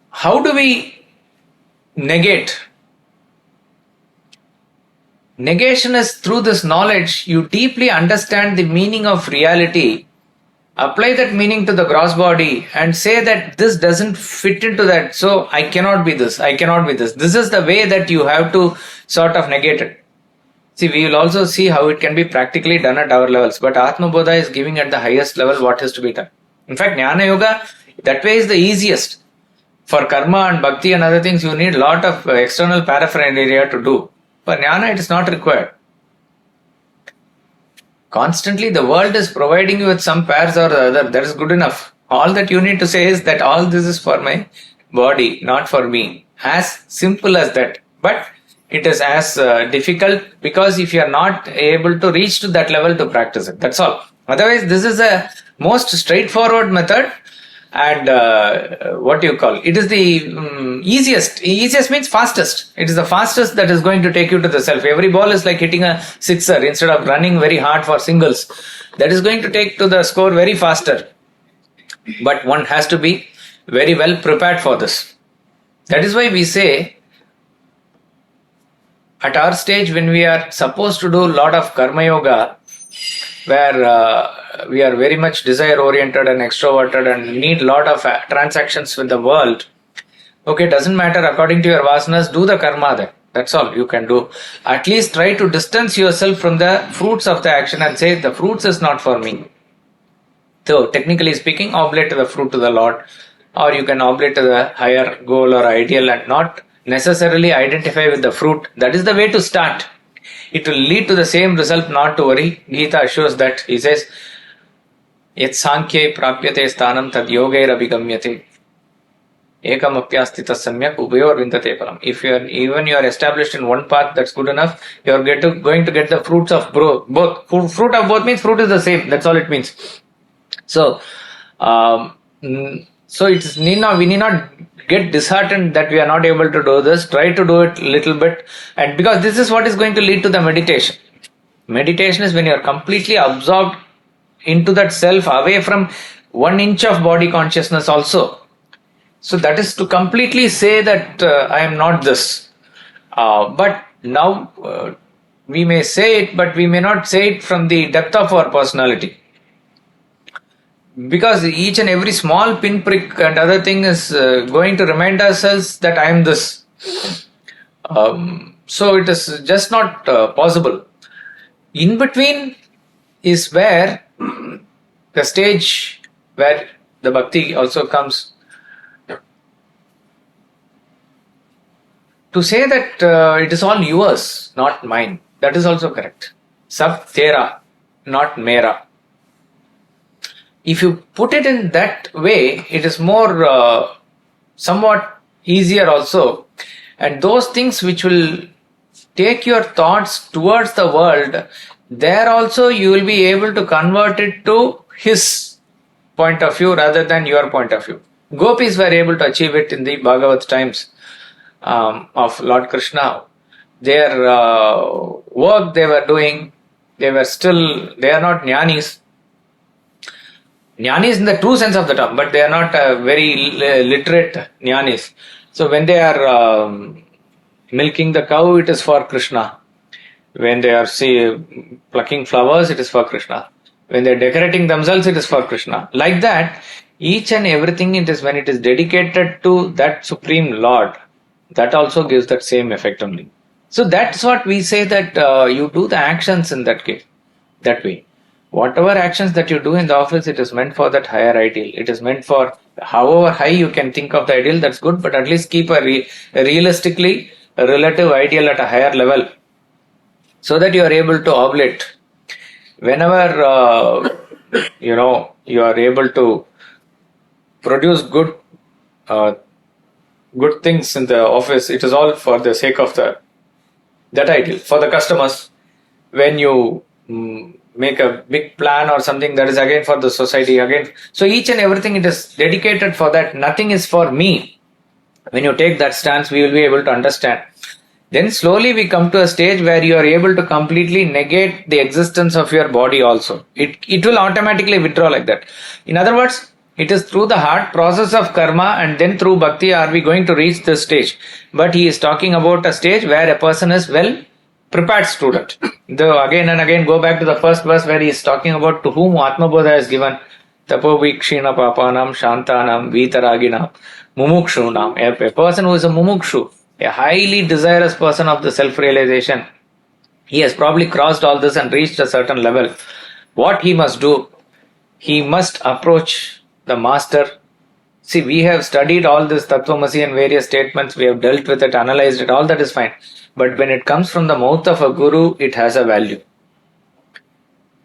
How do we negate? Negation is through this knowledge, you deeply understand the meaning of reality, apply that meaning to the gross body and say that this doesn't fit into that, so I cannot be this, I cannot be this. This is the way that you have to sort of negate it. See, we will also see how it can be practically done at our levels, but Atma Bodha is giving at the highest level what has to be done. In fact, Jnana Yoga, that way is the easiest. For karma and bhakti and other things, you need a lot of external paraphernalia to do. For Jnana, it is not required. Constantly, the world is providing you with some pairs or the other. That is good enough. All that you need to say is that all this is for my body, not for me. As simple as that. But it is as difficult because if you are not able to reach to that level to practice it. That's all. Otherwise, this is a most straightforward method. And it is the easiest means fastest. It is the fastest that is going to take you to the self. Every ball is like hitting a sixer instead of running very hard for singles. That is going to take to the score very faster. But one has to be very well prepared for this. That is why we say at our stage when we are supposed to do a lot of karma yoga, where we are very much desire oriented and extroverted and need a lot of transactions with the world. Okay, doesn't matter, according to your vasanas, do the karma there. That's all you can do. At least try to distance yourself from the fruits of the action and say the fruits is not for me. So technically speaking, oblate the fruit to the Lord, or you can oblate to the higher goal or ideal and not necessarily identify with the fruit. That is the way to start. It will lead to the same result, not to worry. Gita assures that. He says, Yat sankhye prapyate sthanam tad yogair abhigamyate ekam apyastita samyak ubayor vindate param. If you are established in one path, that's good enough. You are going to get the fruits of both. Fruit of both means fruit is the same. That's all it means. So we need not get disheartened that we are not able to do this. Try to do it little bit, and because this is what is going to lead to the meditation. Meditation is when you are completely absorbed into that self, away from 1 inch of body consciousness also. So that is to completely say that I am not this. But now we may say it, but we may not say it from the depth of our personality. Because each and every small pinprick and other thing is going to remind ourselves that I am this. So it is just not possible. In between is where the stage where the bhakti also comes. To say that it is all yours, not mine, that is also correct. Sab tera, not mera. If you put it in that way, it is more somewhat easier also. And those things which will take your thoughts towards the world, there also you will be able to convert it to his point of view rather than your point of view. Gopis were able to achieve it in the Bhagavad times of Lord Krishna. Their work they were doing, they are not jnanis. Jnanis in the true sense of the term, but they are not very literate jnanis. So when they are milking the cow, it is for Krishna. When they are plucking flowers, it is for Krishna. When they are decorating themselves, it is for Krishna. Like that, each and everything, it is when it is dedicated to that Supreme Lord, that also gives that same effect only. So that's what we say, that you do the actions in that case, that way. Whatever actions that you do in the office, it is meant for that higher ideal. It is meant for, however high you can think of the ideal, that's good, but at least keep a realistically a relative ideal at a higher level, so that you are able to oblate. Whenever you are able to produce good things in the office, it is all for the sake of that ideal, for the customers. When you make a big plan or something, that is again for the society again. So each and everything, it is dedicated for that. Nothing is for me. When you take that stance, we will be able to understand. Then slowly we come to a stage where you are able to completely negate the existence of your body also. It will automatically withdraw like that. In other words, it is through the hard process of karma and then through bhakti are we going to reach this stage. But he is talking about a stage where a person is well prepared student. Again and again go back to the first verse where he is talking about to whom Atma Bodha is given. Tapo vikshina papanam shantanam vitaraginam mumukshunam. A person who is a mumukshu, a highly desirous person of the self-realization, he has probably crossed all this and reached a certain level. What he must do? He must approach the master. See, we have studied all this Tattvamasi and various statements, we have dealt with it, analyzed it, all that is fine. But when it comes from the mouth of a guru, it has a value.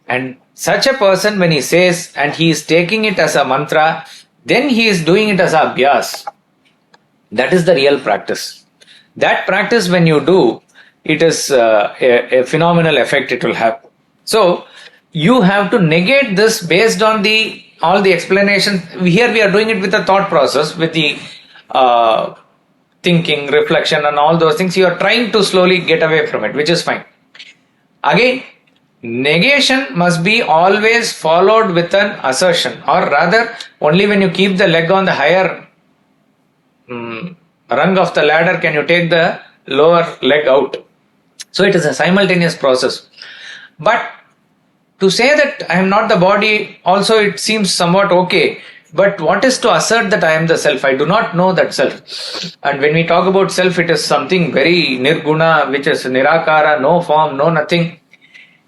And such a person, when he says, and he is taking it as a mantra, then he is doing it as a abhyas. That is the real practice. That practice, when you do, it is a phenomenal effect it will have. So, you have to negate this based on all the explanations. Here we are doing it with the thought process, with the thinking, reflection and all those things. You are trying to slowly get away from it, which is fine. Again, negation must be always followed with an assertion, or rather, only when you keep the leg on the higher rung of the ladder can you take the lower leg out. So it is a simultaneous process. But to say that I am not the body, also it seems somewhat okay. But what is to assert that I am the self? I do not know that self. And when we talk about self, it is something very nirguna, which is nirakara, no form, no nothing.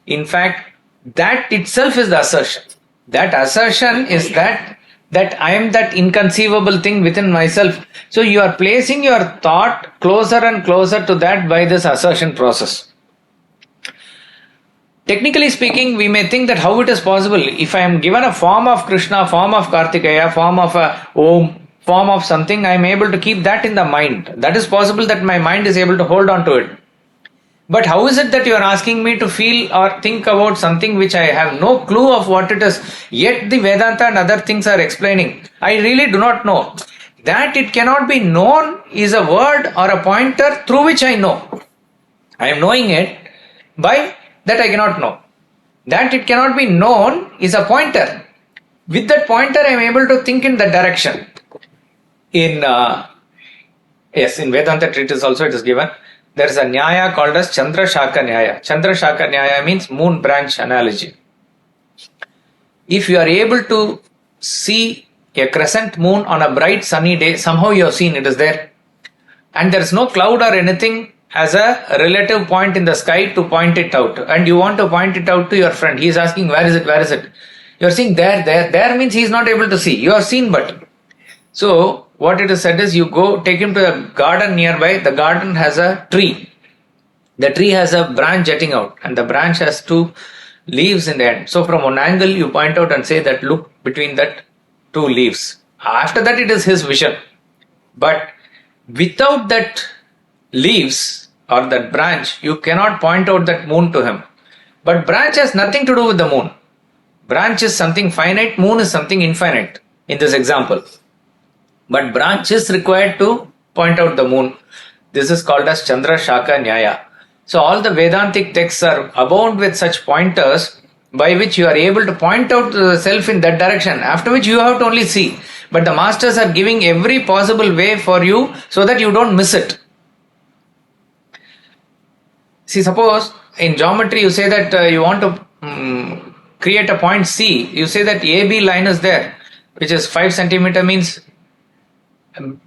In fact, that itself is the assertion. That assertion is that I am that inconceivable thing within myself. So you are placing your thought closer and closer to that by this assertion process. Technically speaking, we may think that how it is possible. If I am given a form of Krishna, form of Kartikeya, form of a Om, form of something, I am able to keep that in the mind. That is possible that my mind is able to hold on to it. But how is it that you are asking me to feel or think about something which I have no clue of what it is, yet the Vedanta and other things are explaining? I really do not know. That it cannot be known is a word or a pointer through which I know. I am knowing it by that I cannot know. That it cannot be known is a pointer. With that pointer I am able to think in that direction. In Vedanta treatise also it is given. There is a Nyaya called as Chandra Shaka Nyaya. Chandra Shaka Nyaya means moon branch analogy. If you are able to see a crescent moon on a bright sunny day, somehow you have seen it is there. And there is no cloud or anything as a relative point in the sky to point it out. And you want to point it out to your friend. He is asking, where is it, where is it? You are seeing there means he is not able to see. You have seen but. So, what it is said is you go take him to a garden nearby. The garden has a tree. The tree has a branch jutting out and the branch has two leaves in the end. So from one angle you point out and say that look between that two leaves. After that it is his vision. But without that leaves or that branch, you cannot point out that moon to him. But branch has nothing to do with the moon. Branch is something finite, moon is something infinite in this example. But branch is required to point out the moon. This is called as Chandra Shaka Nyaya. So all the Vedantic texts are abound with such pointers by which you are able to point out the self in that direction, after which you have to only see. But the masters are giving every possible way for you so that you don't miss it. See, suppose in geometry you say that you want to create a point C, you say that AB line is there. which is 5 centimeter, means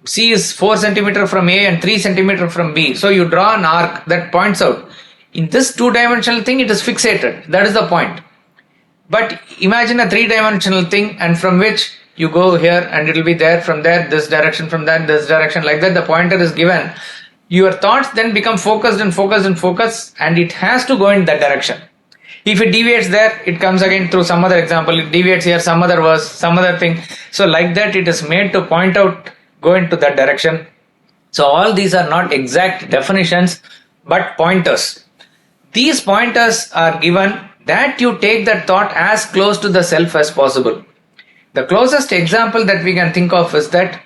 C is 4 centimeter from A and 3 centimeter from B. So you draw an arc that points out. In this two-dimensional thing, it is fixated. That is the point. But imagine a three-dimensional thing, and from which you go here and it will be there, from there, this direction, from that, this direction, like that the pointer is given. Your thoughts then become focused and focused and focused, and it has to go in that direction. If it deviates there, it comes again through some other example. It deviates here, some other verse, some other thing. So like that, it is made to point out, go into that direction. So all these are not exact definitions, but pointers. These pointers are given that you take that thought as close to the self as possible. The closest example that we can think of is that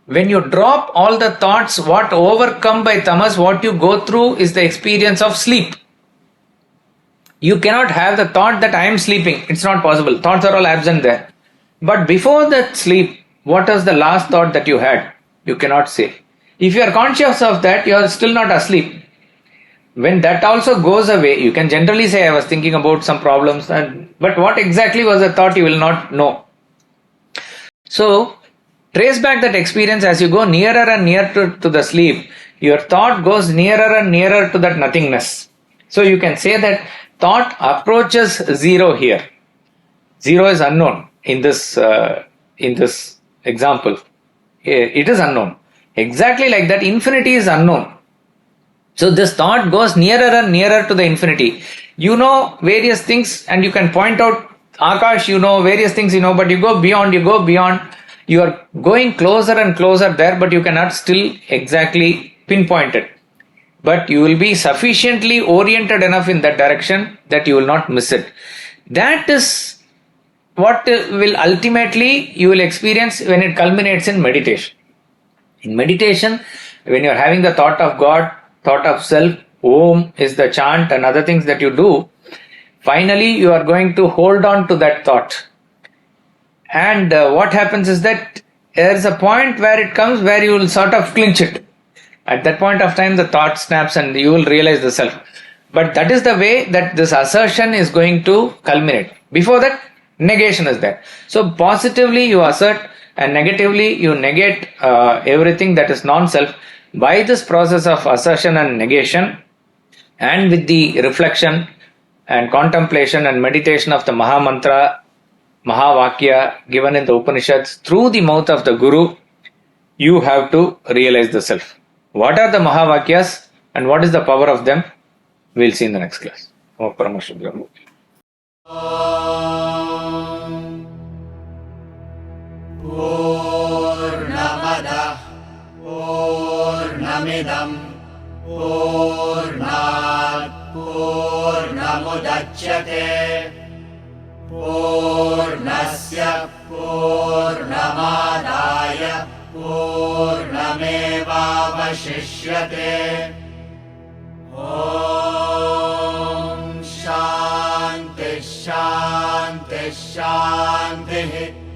when you drop all the thoughts, what overcome by tamas, what you go through is the experience of sleep. You cannot have the thought that I am sleeping. It's not possible. Thoughts are all absent there. But before that sleep, what was the last thought that you had? You cannot say. If you are conscious of that, you are still not asleep. When that also goes away, you can generally say, I was thinking about some problems, but what exactly was the thought, you will not know. So, trace back that experience as you go nearer and nearer to the sleep. Your thought goes nearer and nearer to that nothingness. So, you can say that thought approaches zero here. Zero is unknown in this example. It is unknown. Exactly like that, infinity is unknown. So this thought goes nearer and nearer to the infinity. You know various things and you can point out Akash, you know various things, but you go beyond, you are going closer and closer there, but you cannot still exactly pinpoint it. But you will be sufficiently oriented enough in that direction that you will not miss it. That is what will ultimately you will experience when it culminates in meditation. In meditation, when you are having the thought of God, thought of self, Om is the chant and other things that you do, finally you are going to hold on to that thought. And what happens is that there is a point where it comes where you will sort of clinch it. At that point of time, the thought snaps and you will realize the self. But that is the way that this assertion is going to culminate. Before that, negation is there. So positively you assert and negatively you negate everything that is non-self. By this process of assertion and negation, and with the reflection and contemplation and meditation of the Maha Mantra, Mahavakya given in the Upanishads through the mouth of the Guru, you have to realize the self. What are the Mahavakyas and what is the power of them? We'll see in the next class. Om Paramashuddham. Poornam Adah Poornamidam Poornat Poornamudachyate Poornasya Poornamadaya Poornamevavashishyate. Om Shanti Shanti Shanti.